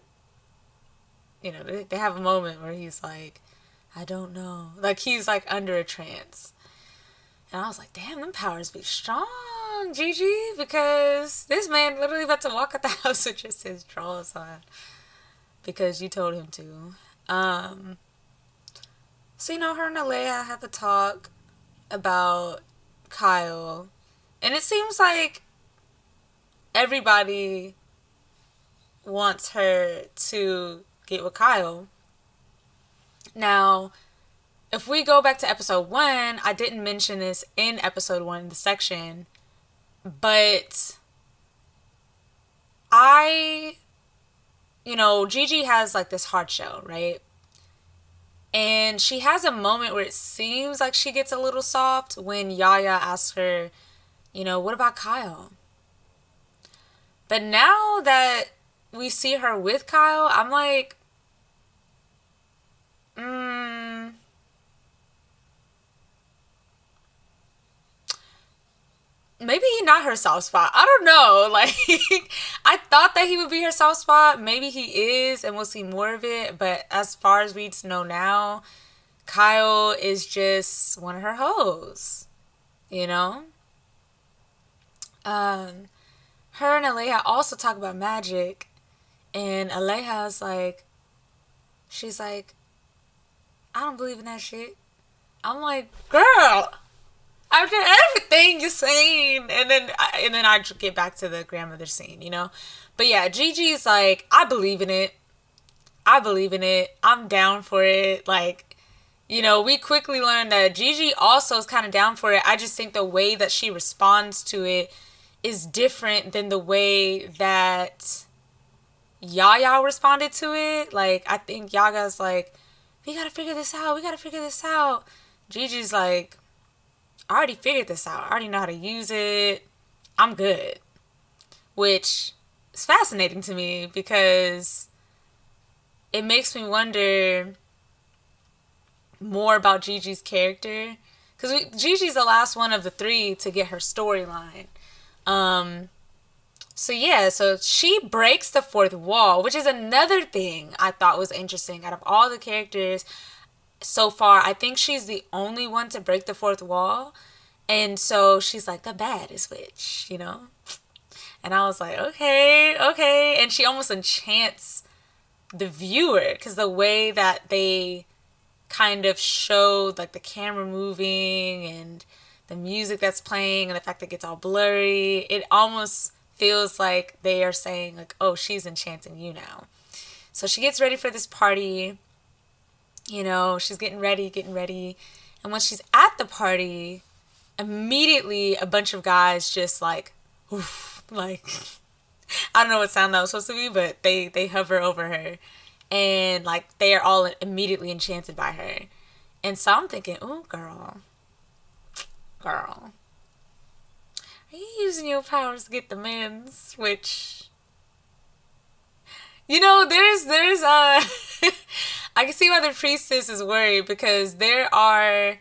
Speaker 1: they have a moment where he's like, I don't know. Like, he's like under a trance. And I was like, damn, them powers be strong, Gigi, because this man literally about to walk out the house with just his drawers on because you told him to. So, her and Aleja have a talk about Kyle. And it seems like everybody wants her to get with Kyle. Now, if we go back to episode 1, I didn't mention this in episode 1, the section, but Gigi has like this hard shell, right? And she has a moment where it seems like she gets a little soft when Yaya asks her, what about Kyle? But now that we see her with Kyle, I'm like, maybe he's not her soft spot. I don't know. Like, I thought that he would be her soft spot. Maybe he is, and we'll see more of it. But as far as we know now, Kyle is just one of her hoes. um, her and Aleha also talk about magic, and Aleha's like, she's like, I don't believe in that shit. I'm like, girl, after everything you're saying, and then I get back to the grandmother scene, you know. But yeah, Gigi's like, I believe in it. I believe in it. I'm down for it. Like, you know, we quickly learned that Gigi also is kind of down for it. I just think the way that she responds to it is different than the way that Yaya responded to it. Like, I think Yaga's like, we gotta figure this out. We gotta figure this out. Gigi's like, I already figured this out. I already know how to use it. I'm good. Which is fascinating to me because it makes me wonder more about Gigi's character. Because Gigi's the last one of the three to get her storyline. So yeah, so she breaks the fourth wall, which is another thing I thought was interesting. Out of all the characters so far, I think she's the only one to break the fourth wall. And so she's like, the baddest witch, you know? And I was like, okay, okay. And she almost enchants the viewer because the way that they kind of showed like the camera moving and the music that's playing and the fact that it gets all blurry, it almost feels like they are saying like, oh, she's enchanting you now. So she gets ready for this party. You know, she's getting ready. And when she's at the party, immediately a bunch of guys just like, oof, like, I don't know what sound that was supposed to be, but they hover over her. And like, they are all immediately enchanted by her. And so I'm thinking, oh, girl. Are you using your powers to get the men's? Which, you know, there's I can see why the priestess is worried because there are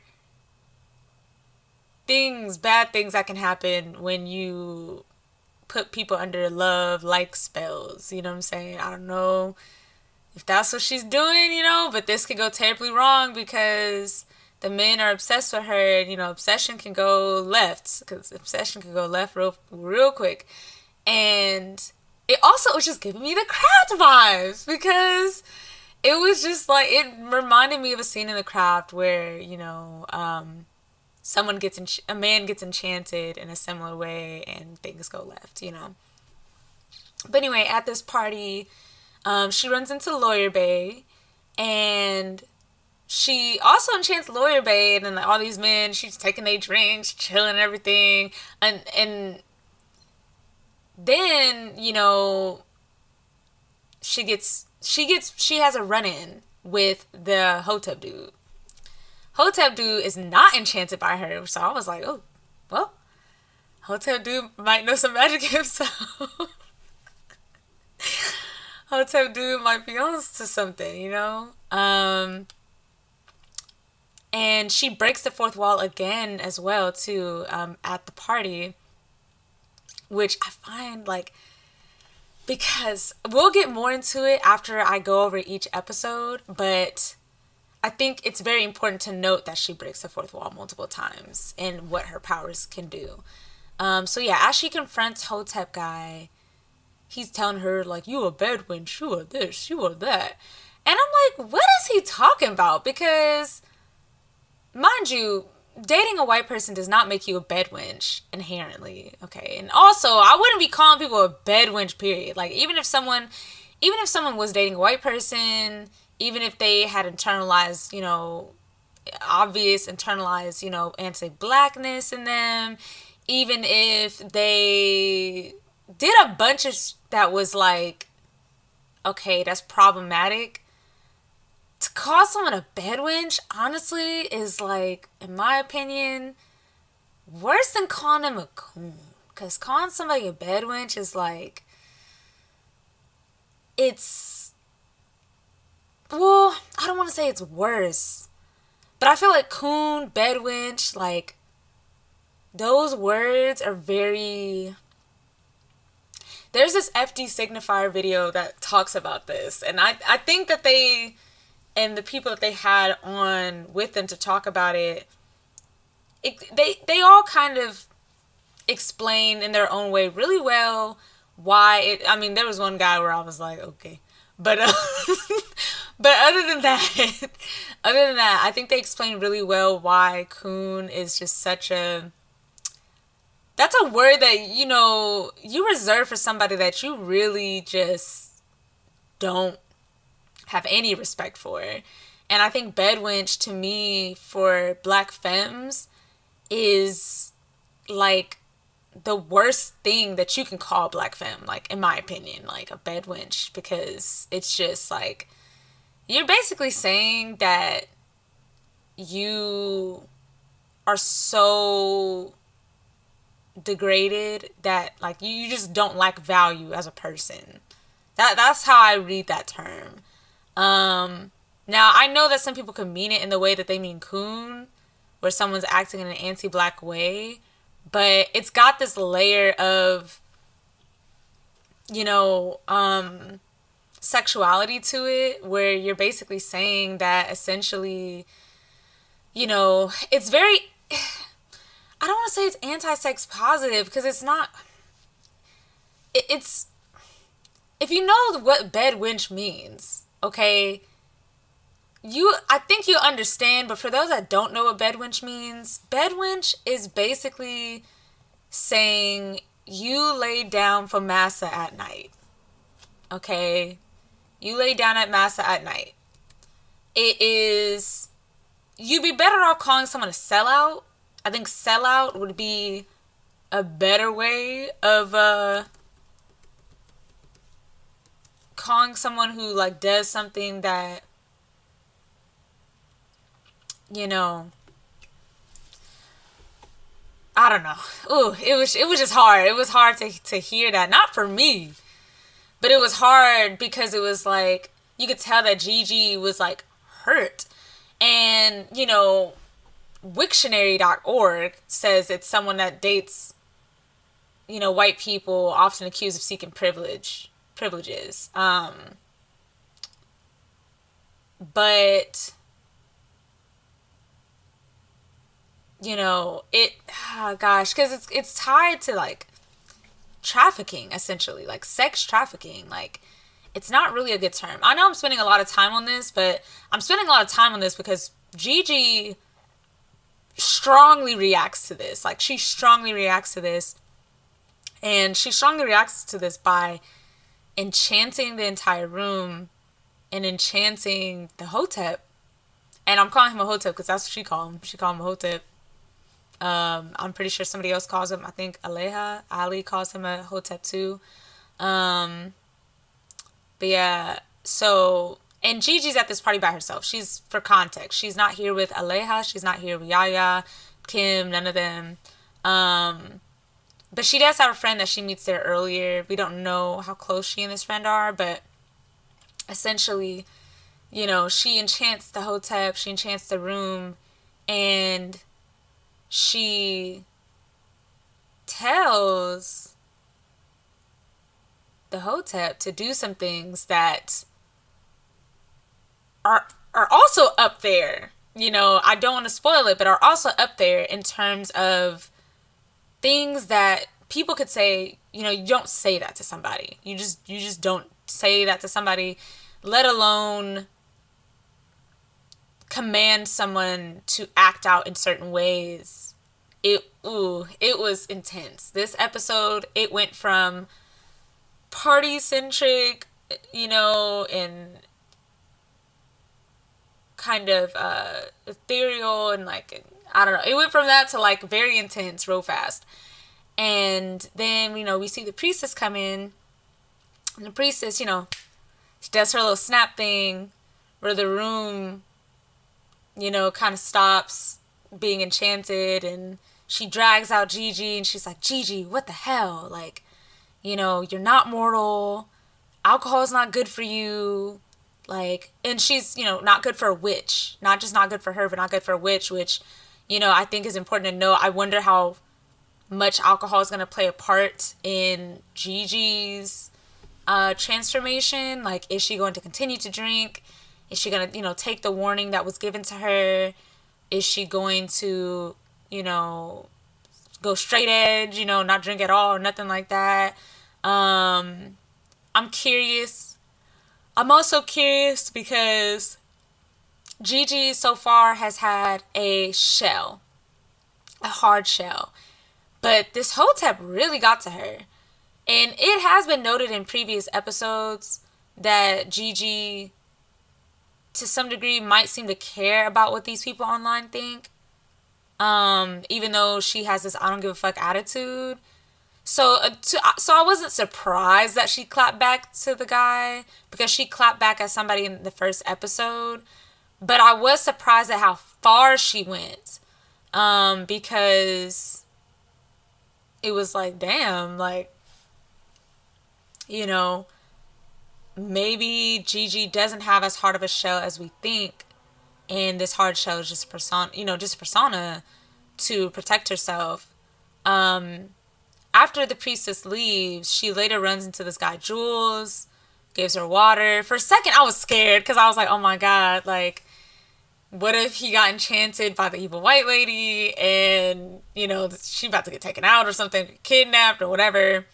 Speaker 1: bad things that can happen when you put people under love like spells. You know what I'm saying? I don't know if that's what she's doing, you know, but this could go terribly wrong because the men are obsessed with her, and, you know, obsession can go left because obsession can go left real quick. And it also was just giving me the Craft vibes because it was just like, it reminded me of a scene in The Craft where, you know, a man gets enchanted in a similar way and things go left, you know. But anyway, at this party, she runs into Lawyer Bay, and she also enchants Lawyer Bay, and then like, all these men, she's taking their drinks, chilling and everything, and then, you know, she has a run-in with the Hotep dude. Hotep dude is not enchanted by her, so I was like, oh, well, Hotep dude might know some magic himself. Hotep dude might be on to something, you know? And she breaks the fourth wall again as well, too, at the party. Which I find, like, because we'll get more into it after I go over each episode, but I think it's very important to note that she breaks the fourth wall multiple times and what her powers can do. So yeah, as she confronts Hotep guy, he's telling her, like, you a bad wench, you are this, you are that. And I'm like, what is he talking about? Because, mind you, dating a white person does not make you a bed wench inherently, okay? And also, I wouldn't be calling people a bed wench, period. Like, even if someone was dating a white person, even if they had internalized, you know, internalized, you know, anti-blackness in them, even if they did a bunch of that was like, okay, that's problematic, to call someone a bedwench, honestly, is like, in my opinion, worse than calling them a coon. Because calling somebody a bedwench is like, it's, well, I don't want to say it's worse, but I feel like coon, bedwench, like, those words are very, there's this FD signifier video that talks about this, and I think that they, and the people that they had on with them to talk about it, they all kind of explain in their own way really well why it. I mean, there was one guy where I was like, okay, but but other than that, I think they explained really well why coon is just such a. That's a word that you reserve for somebody that you really just don't have any respect for. And I think bedwench to me for black femmes is like the worst thing that you can call black femme, like in my opinion, like a bedwench, because it's just like you're basically saying that you are so degraded that like you just don't like value as a person. That's how I read that term. Now I know that some people can mean it in the way that they mean coon, where someone's acting in an anti-black way, but it's got this layer of sexuality to it, where you're basically saying that essentially, it's very, I don't want to say it's anti-sex positive, because it's not, it's, if you know what bedwench means, okay, I think you understand, but for those that don't know what bedwench means, bedwench is basically saying you lay down for massa at night. Okay? You lay down at massa at night. It is, you'd be better off calling someone a sellout. I think sellout would be a better way of calling someone who like does something that I don't know. Ooh, it was just hard. It was hard to hear that. Not for me, but it was hard because it was like you could tell that Gigi was like hurt. And, Wiktionary.org says it's someone that dates, white people often accused of seeking privileges. But because it's tied to like trafficking, essentially, like sex trafficking. Like, it's not really a good term. I know I'm spending a lot of time on this, but I'm spending a lot of time on this because Gigi strongly reacts to this. Like, she strongly reacts to this, and she strongly reacts to this by enchanting the entire room and enchanting the hotep. And I'm calling him a hotep because that's what she called him. She called him a hotep. I'm pretty sure somebody else calls him, I think Ali calls him a hotep too. But yeah, so, and Gigi's at this party by herself. She's, for context, she's not here with Aleha, she's not here with Yaya, Kim, none of them. But she does have a friend that she meets there earlier. We don't know how close she and this friend are, but essentially, she enchants the hotep, she enchants the room, and she tells the hotep to do some things that are also up there. I don't want to spoil it, but are also up there in terms of things that people could say. You don't say that to somebody. You just don't say that to somebody, let alone command someone to act out in certain ways. It was intense. This episode, it went from party centric, and kind of ethereal and like, I don't know. It went from that to like very intense real fast. And then, we see the priestess come in, and the priestess, she does her little snap thing where the room, kind of stops being enchanted, and she drags out Gigi, and she's like, Gigi, what the hell? Like, you're not mortal. Alcohol is not good for you. Like, and she's, not good for a witch. Not just not good for her, but not good for a witch, which, I think is important to know. I wonder how much alcohol is going to play a part in Gigi's transformation. Like, is she going to continue to drink? Is she going to, take the warning that was given to her? Is she going to, go go straight edge, not drink at all or nothing like that. I'm curious. I'm also curious because Gigi so far has had a hard shell. But this hotep really got to her. And it has been noted in previous episodes that Gigi, to some degree, might seem to care about what these people online think. Even though she has this I don't give a fuck attitude. So I wasn't surprised that she clapped back to the guy, because she clapped back at somebody in the first episode. But I was surprised at how far she went. Because it was like, damn, like, maybe Gigi doesn't have as hard of a shell as we think, and this hard shell is just persona to protect herself. After the priestess leaves, she later runs into this guy Jules, gives her water. For a second, I was scared because I was like, oh my god, like, what if he got enchanted by the evil white lady and, she about to get taken out or something, kidnapped or whatever.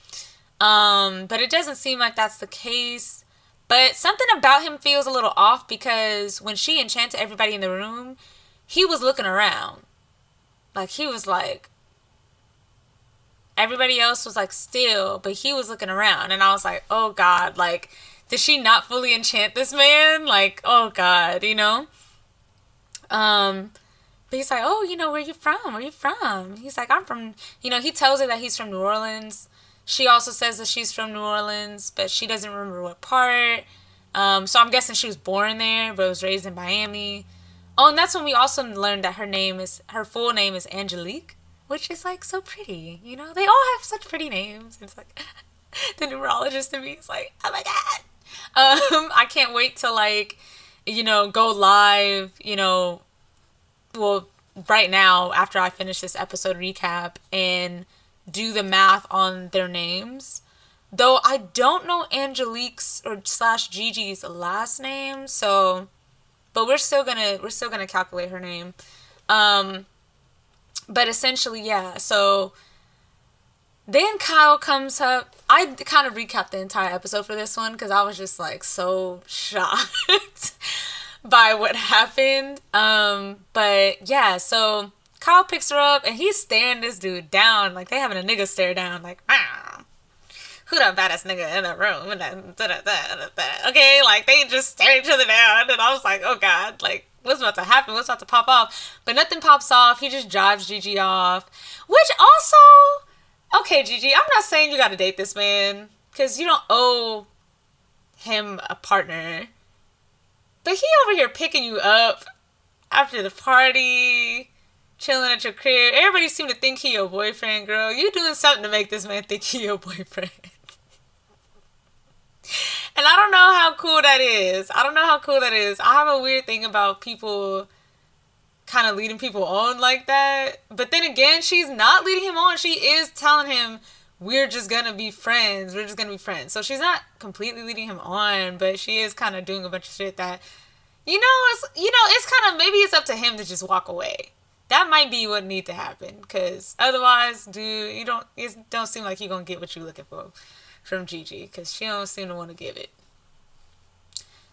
Speaker 1: But it doesn't seem like that's the case. But something about him feels a little off, because when she enchanted everybody in the room, he was looking around. Like, he was like, everybody else was like still, but he was looking around. And I was like, oh god, like, did she not fully enchant this man? Like, oh god, But he's like, oh, where you from? Where you from? He's like, I'm from, he tells her that he's from New Orleans. She also says that she's from New Orleans, but she doesn't remember what part. So I'm guessing she was born there, but was raised in Miami. Oh, and that's when we also learned that her full name is Angelique, which is like so pretty. They all have such pretty names. It's like, the numerologist in me is like, oh my god. I can't wait to go live, well, right now, after I finish this episode recap, and do the math on their names. Though I don't know Angelique's or / Gigi's last name, so, but we're still gonna calculate her name. But essentially, yeah, so then Kyle comes up. I kind of recapped the entire episode for this one because I was just like so shocked by what happened. But yeah, so Kyle picks her up and he's staring this dude down, like they having a nigga stare down, like, who the baddest nigga in the room? Okay, like they just stare each other down, and I was like, oh god, like what's about to happen? What's about to pop off? But nothing pops off. He just drives Gigi off, which also, okay, Gigi, I'm not saying you gotta date this man, because you don't owe him a partner. But he over here picking you up after the party, chilling at your crib. Everybody seem to think he your boyfriend, girl. You doing something to make this man think he your boyfriend. And I don't know how cool that is. I have a weird thing about people kind of leading people on like that. But then again, she's not leading him on. She is telling him, we're just gonna be friends. So she's not completely leading him on, but she is kind of doing a bunch of shit that, it's kind of, maybe it's up to him to just walk away. That might be what needs to happen, because otherwise, dude, it don't seem like you're gonna get what you're looking for from Gigi, because she don't seem to want to give it.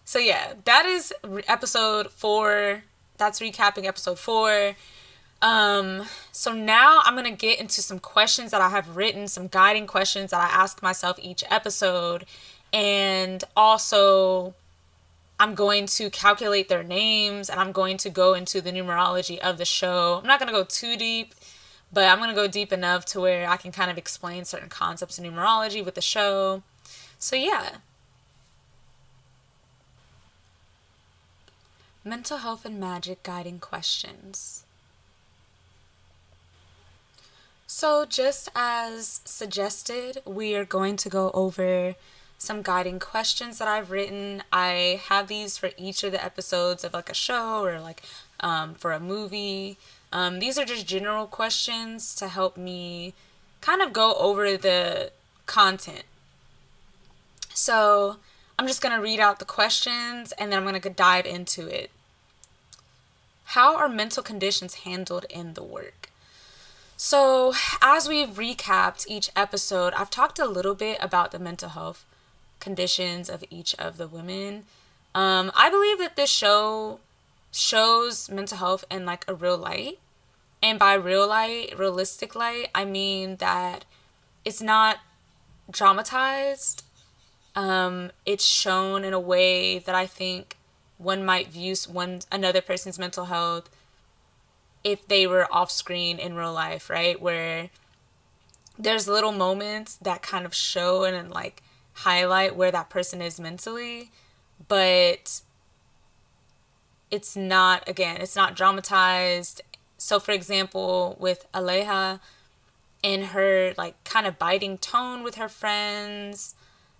Speaker 1: So yeah, that is episode 4. That's recapping episode 4. So now I'm going to get into some questions that I have written, some guiding questions that I ask myself each episode. And also, I'm going to calculate their names, and I'm going to go into the numerology of the show. I'm not going to go too deep, but I'm going to go deep enough to where I can kind of explain certain concepts in numerology with the show. So yeah. Mental health and magic guiding questions. So just as suggested, we are going to go over some guiding questions that I've written. I have these for each of the episodes of like a show or like for a movie. These are just general questions to help me kind of go over the content. So I'm just going to read out the questions and then I'm going to dive into it. How are mental conditions handled in the work? So, as we've recapped each episode, I've talked a little bit about the mental health conditions of each of the women. I believe that this show shows mental health in like a real light. And by real light, realistic light, I mean that it's not dramatized. It's shown in a way that I think one might view another person's mental health if they were off screen in real life, right? Where there's little moments that kind of show and like highlight where that person is mentally, but it's not dramatized. So for example, with Aleja, in her like kind of biting tone with her friends,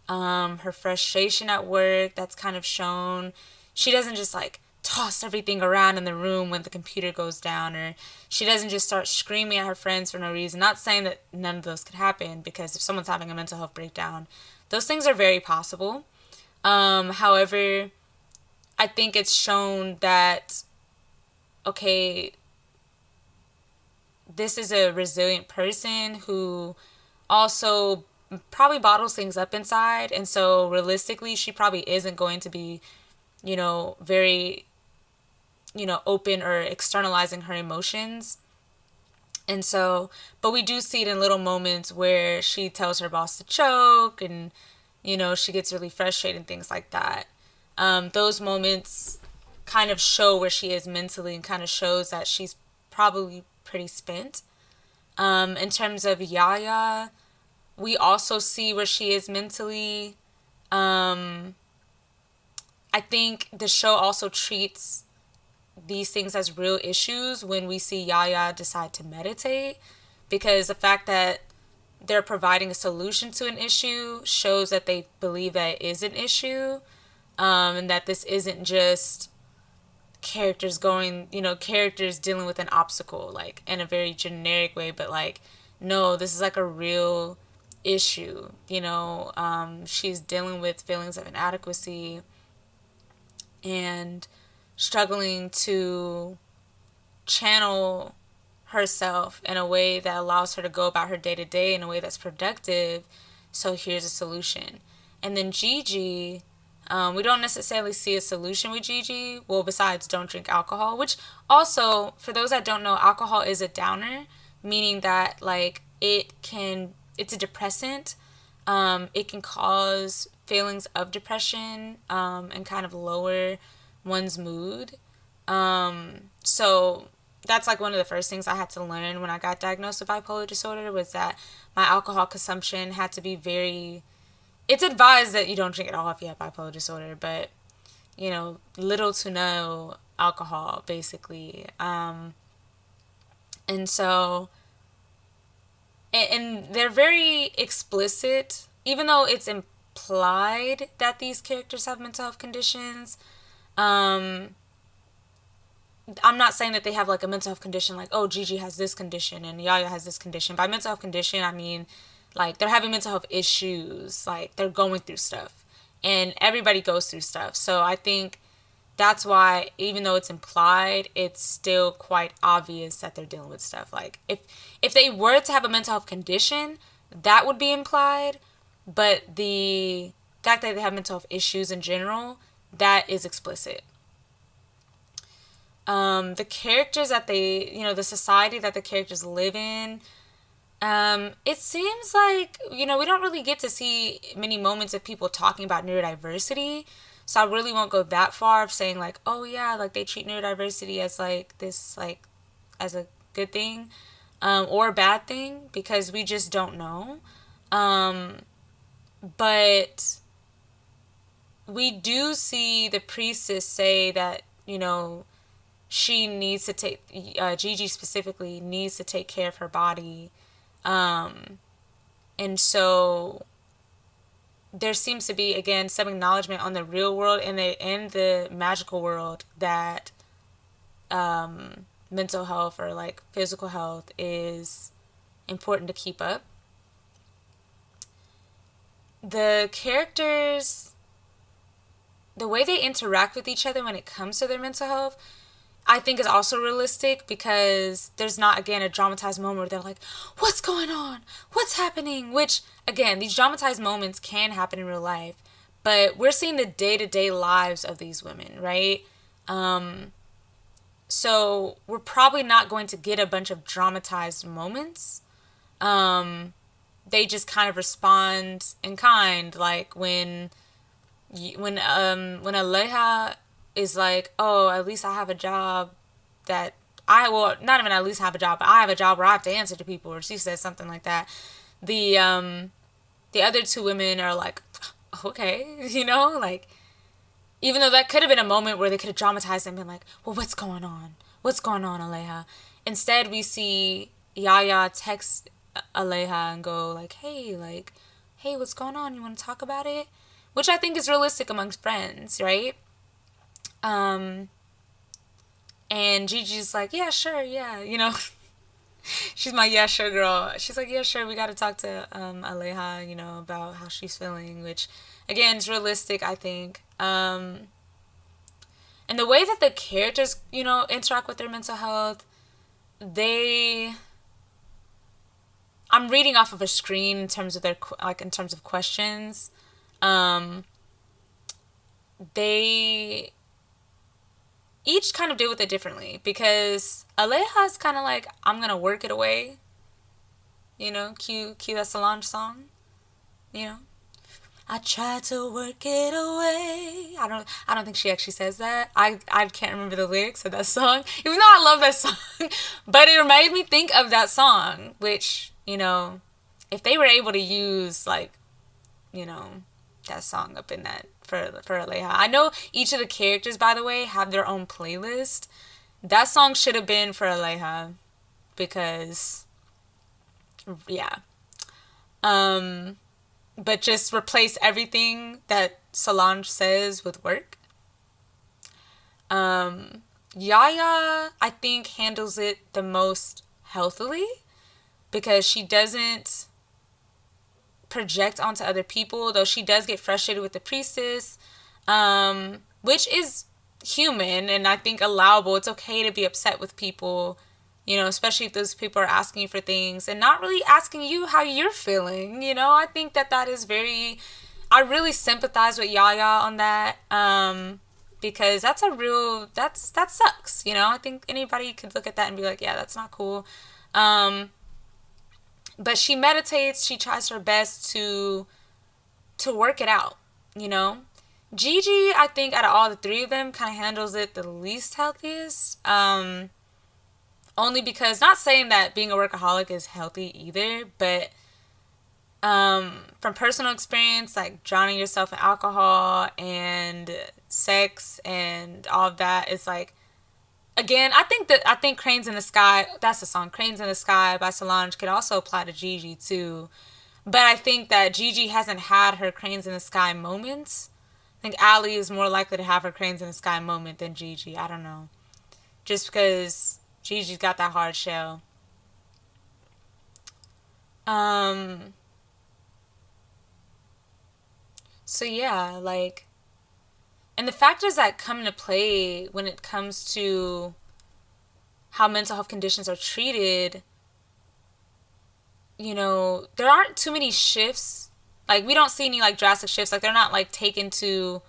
Speaker 1: her frustration at work that's kind of shown. She doesn't just like toss everything around in the room when the computer goes down, or she doesn't just start screaming at her friends for no reason. Not saying that none of those could happen, because if someone's having a mental health breakdown, those things are very possible. However, I think it's shown that, okay, this is a resilient person who also probably bottles things up inside. And so realistically, she probably isn't going to be, very, open or externalizing her emotions. And so, but we do see it in little moments where she tells her boss to choke, and, she gets really frustrated and things like that. Those moments kind of show where she is mentally and kind of shows that she's probably pretty spent. In terms of Yaya, we also see where she is mentally. I think the show also treats these things as real issues when we see Yaya decide to meditate, because the fact that they're providing a solution to an issue shows that they believe that it is an issue, and that this isn't just characters dealing with an obstacle like in a very generic way, but like, no, this is like a real issue. She's dealing with feelings of inadequacy and struggling to channel herself in a way that allows her to go about her day to day in a way that's productive. So here's a solution. And then Gigi, we don't necessarily see a solution with Gigi. Well, besides don't drink alcohol, which also, for those that don't know, alcohol is a downer, meaning that like it's a depressant. It can cause feelings of depression, and kind of lower one's mood. So that's like one of the first things I had to learn when I got diagnosed with bipolar disorder, was that my alcohol consumption had to be very. It's advised that you don't drink at all if you have bipolar disorder, but little to no alcohol basically. And so, and they're very explicit, even though it's implied that these characters have mental health conditions. I'm not saying that they have like a mental health condition, like, oh, Gigi has this condition and Yaya has this condition. By mental health condition, I mean like they're having mental health issues, like they're going through stuff, and everybody goes through stuff. So I think that's why, even though it's implied, it's still quite obvious that they're dealing with stuff. Like if they were to have a mental health condition, that would be implied, but the fact that they have mental health issues in general, that is explicit. The characters that the society that the characters live in, it seems like, we don't really get to see many moments of people talking about neurodiversity. So I really won't go that far of saying like, oh yeah, like they treat neurodiversity as like this, like as a good thing, or a bad thing, because we just don't know. But we do see the priestess say that, she needs to take, Gigi specifically needs to take care of her body. And so there seems to be, again, some acknowledgement on the real world and the magical world that mental health or like physical health is important to keep up. The characters, the way they interact with each other when it comes to their mental health, I think is also realistic because there's not, again, a dramatized moment where they're like, what's going on? What's happening? Which, again, these dramatized moments can happen in real life, but we're seeing the day-to-day lives of these women, right? So we're probably not going to get a bunch of dramatized moments. They just kind of respond in kind, like when Aleja is like, oh, at least I have a job that not even at least have a job, but I have a job where I have to answer to people, or she says something like that. The other two women are like, okay, like, even though that could have been a moment where they could have dramatized and been like, well, what's going on? What's going on, Aleja? Instead, we see Yaya text Aleja and go like, hey, what's going on? You want to talk about it? Which I think is realistic amongst friends, right? And Gigi's like, yeah, sure, yeah, she's my yeah, sure girl. She's like, yeah, sure, we got to talk to Aleja, about how she's feeling, which, again, is realistic, I think. And the way that the characters, interact with their mental health, I'm reading off of a screen in terms of in terms of questions. They each kind of deal with it differently, because Aleja's kind of like, I'm gonna work it away. Cue that Solange song. I try to work it away. I don't think she actually says that. I can't remember the lyrics of that song, even though I love that song. But it made me think of that song, which, if they were able to use that song up in that for Aleja. I know each of the characters, by the way, have their own playlist. That song should have been for Aleja, because yeah. But just replace everything that Solange says with work. Yaya, I think, handles it the most healthily, because she doesn't project onto other people, though she does get frustrated with the priestess, which is human and I think allowable. It's okay to be upset with people, especially if those people are asking you for things and not really asking you how you're feeling. I think that is I really sympathize with Yaya on that, because that sucks. I think anybody could look at that and be like, yeah, that's not cool. But she meditates. She tries her best to work it out, Gigi, I think, out of all the three of them, kind of handles it the least healthiest. Only because, not saying that being a workaholic is healthy either, but from personal experience, like drowning yourself in alcohol and sex and all of that, is like, again, I think Cranes in the Sky, that's the song, Cranes in the Sky by Solange, could also apply to Gigi too. But I think that Gigi hasn't had her Cranes in the Sky moments. I think Allie is more likely to have her Cranes in the Sky moment than Gigi. I don't know. Just because Gigi's got that hard shell. So yeah, and the factors that come into play when it comes to how mental health conditions are treated, there aren't too many shifts. We don't see any drastic shifts. They're not taken to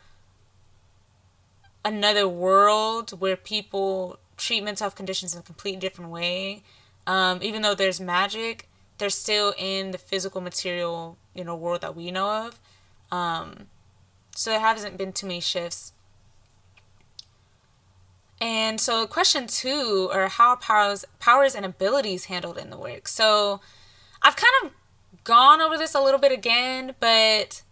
Speaker 1: another world where people treat mental health conditions in a completely different way. Even though there's magic, they're still in the physical material, world that we know of. So there hasn't been too many shifts. And so question 2, or how are powers and abilities handled in the work? So I've kind of gone over this a little bit again, but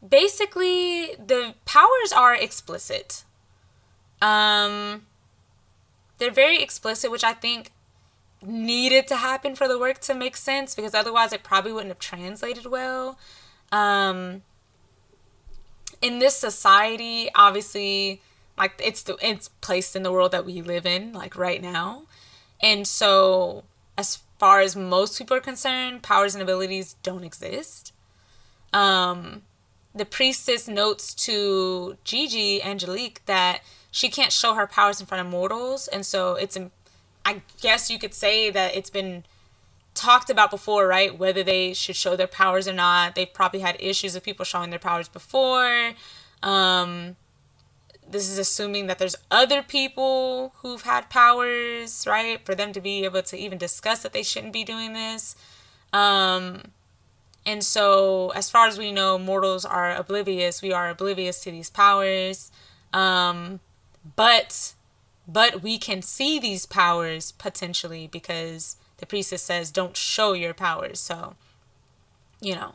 Speaker 1: basically the powers are explicit. They're very explicit, which I think needed to happen for the work to make sense, because otherwise it probably wouldn't have translated well. In this society, obviously, it's placed in the world that we live in, right now. And so, as far as most people are concerned, powers and abilities don't exist. The priestess notes to Gigi, Angelique, that she can't show her powers in front of mortals. And so I guess you could say that it's been talked about before, right? Whether they should show their powers or not. They've probably had issues with people showing their powers before. This is assuming that there's other people who've had powers, right? For them to be able to even discuss that they shouldn't be doing this. And so, as far as we know, mortals are oblivious. We are oblivious to these powers. But we can see these powers potentially because the priestess says, don't show your powers. So, you know.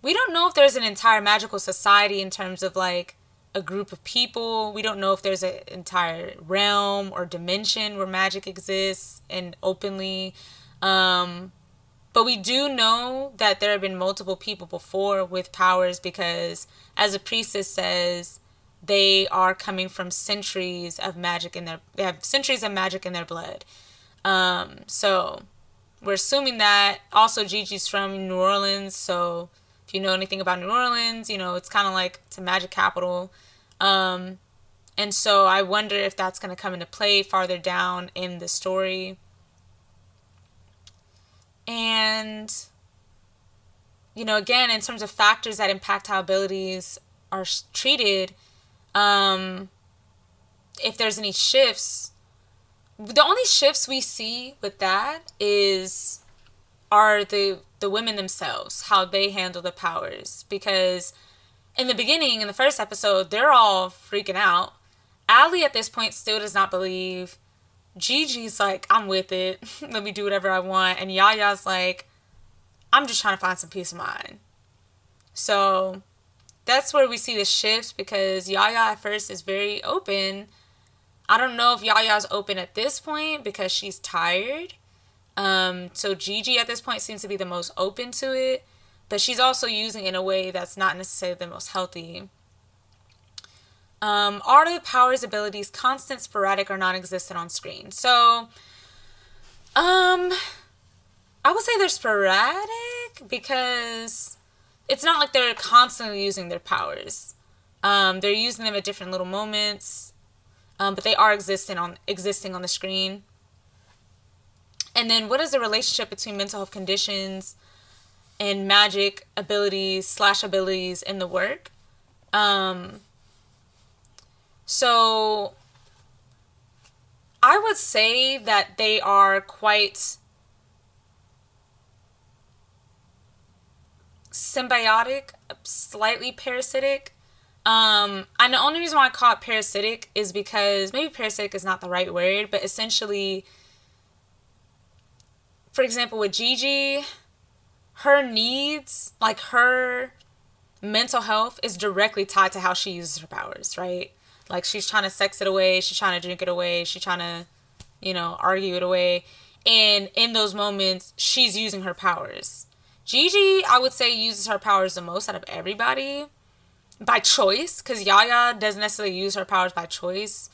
Speaker 1: We don't know if there's an entire magical society in terms of like a group of people. We don't know if there's an entire realm or dimension where magic exists and openly. But we do know that there have been multiple people before with powers because, as the priestess says, they are coming from centuries of magic in they have centuries of magic in their blood. So we're assuming that. Also, Gigi's from New Orleans, so if you know anything about New Orleans, you know, it's kind of like it's a magic capital. And so I wonder if that's going to come into play farther down in the story. And, you know, again, in terms of factors that impact how abilities are treated, if there's any shifts, the only shifts we see with that are the women themselves, how they handle the powers. Because in the beginning, in the first episode, they're all freaking out. Allie at this point still does not believe. Gigi's like, I'm with it. Let me do whatever I want. And Yaya's like, I'm just trying to find some peace of mind. So that's where we see the shifts because Yaya at first is very open. I don't know if Yaya's open at this point because she's tired. So Gigi at this point seems to be the most open to it. But she's also using it in a way that's not necessarily the most healthy. Are the powers abilities constant, sporadic, or non-existent on screen? So, I would say they're sporadic because it's not like they're constantly using their powers. They're using them at different little moments, but they are existing on the screen. And then, what is the relationship between mental health conditions and magic abilities / abilities in the work? So I would say that they are quite symbiotic, slightly parasitic. And the only reason why I call it parasitic is because maybe parasitic is not the right word, but essentially, for example, with Gigi, her needs, like her mental health is directly tied to how she uses her powers, right? Like, she's trying to sex it away. She's trying to drink it away. She's trying to, you know, argue it away. And in those moments, she's using her powers. Gigi, I would say, uses her powers the most out of everybody. By choice. Because Yaya doesn't necessarily use her powers by choice.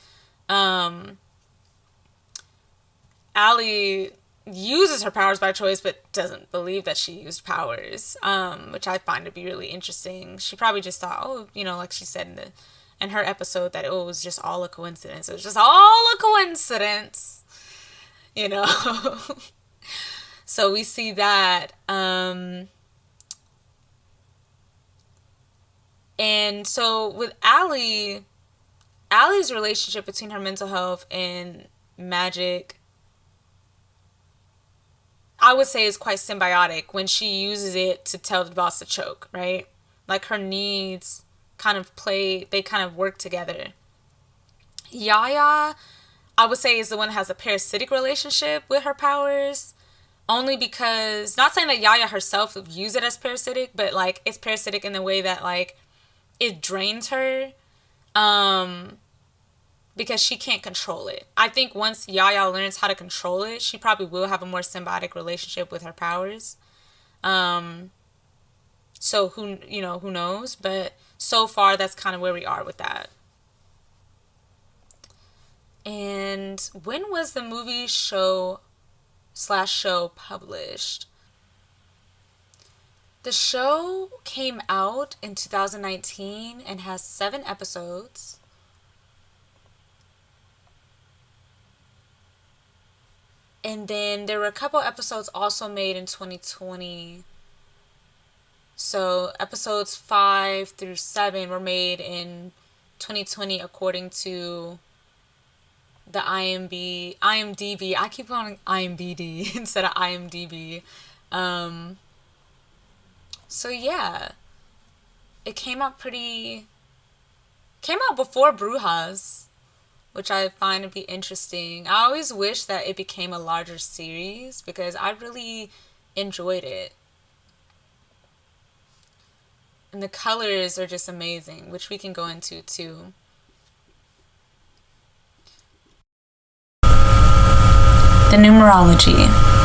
Speaker 1: Allie uses her powers by choice, but doesn't believe that she used powers. Which I find to be really interesting. She probably just thought, oh, you know, like she said in her episode, that it was just all a coincidence. It was just all a coincidence, you know. So we see that. And so with Allie's relationship between her mental health and magic, I would say is quite symbiotic when she uses it to tell the boss to choke, right? Like, her needs kind of work together. Yaya, I would say, is the one that has a parasitic relationship with her powers, only because, not saying that Yaya herself would use it as parasitic, but like, it's parasitic in the way that like it drains her, because she can't control it. I think once Yaya learns how to control it, she probably will have a more symbiotic relationship with her powers. So who knows? But so far, that's kind of where we are with that. And when was the movie show published? The show came out in 2019 and has 7 episodes. And then there were a couple episodes also made in 2020. So episodes 5 through 7 were made in 2020 according to the IMDb. I keep calling IMDb instead of IMDb. Um, so yeah, it came out before Brujas, which I find to be interesting. I always wish that it became a larger series because I really enjoyed it. And the colors are just amazing, which we can go into too. The numerology.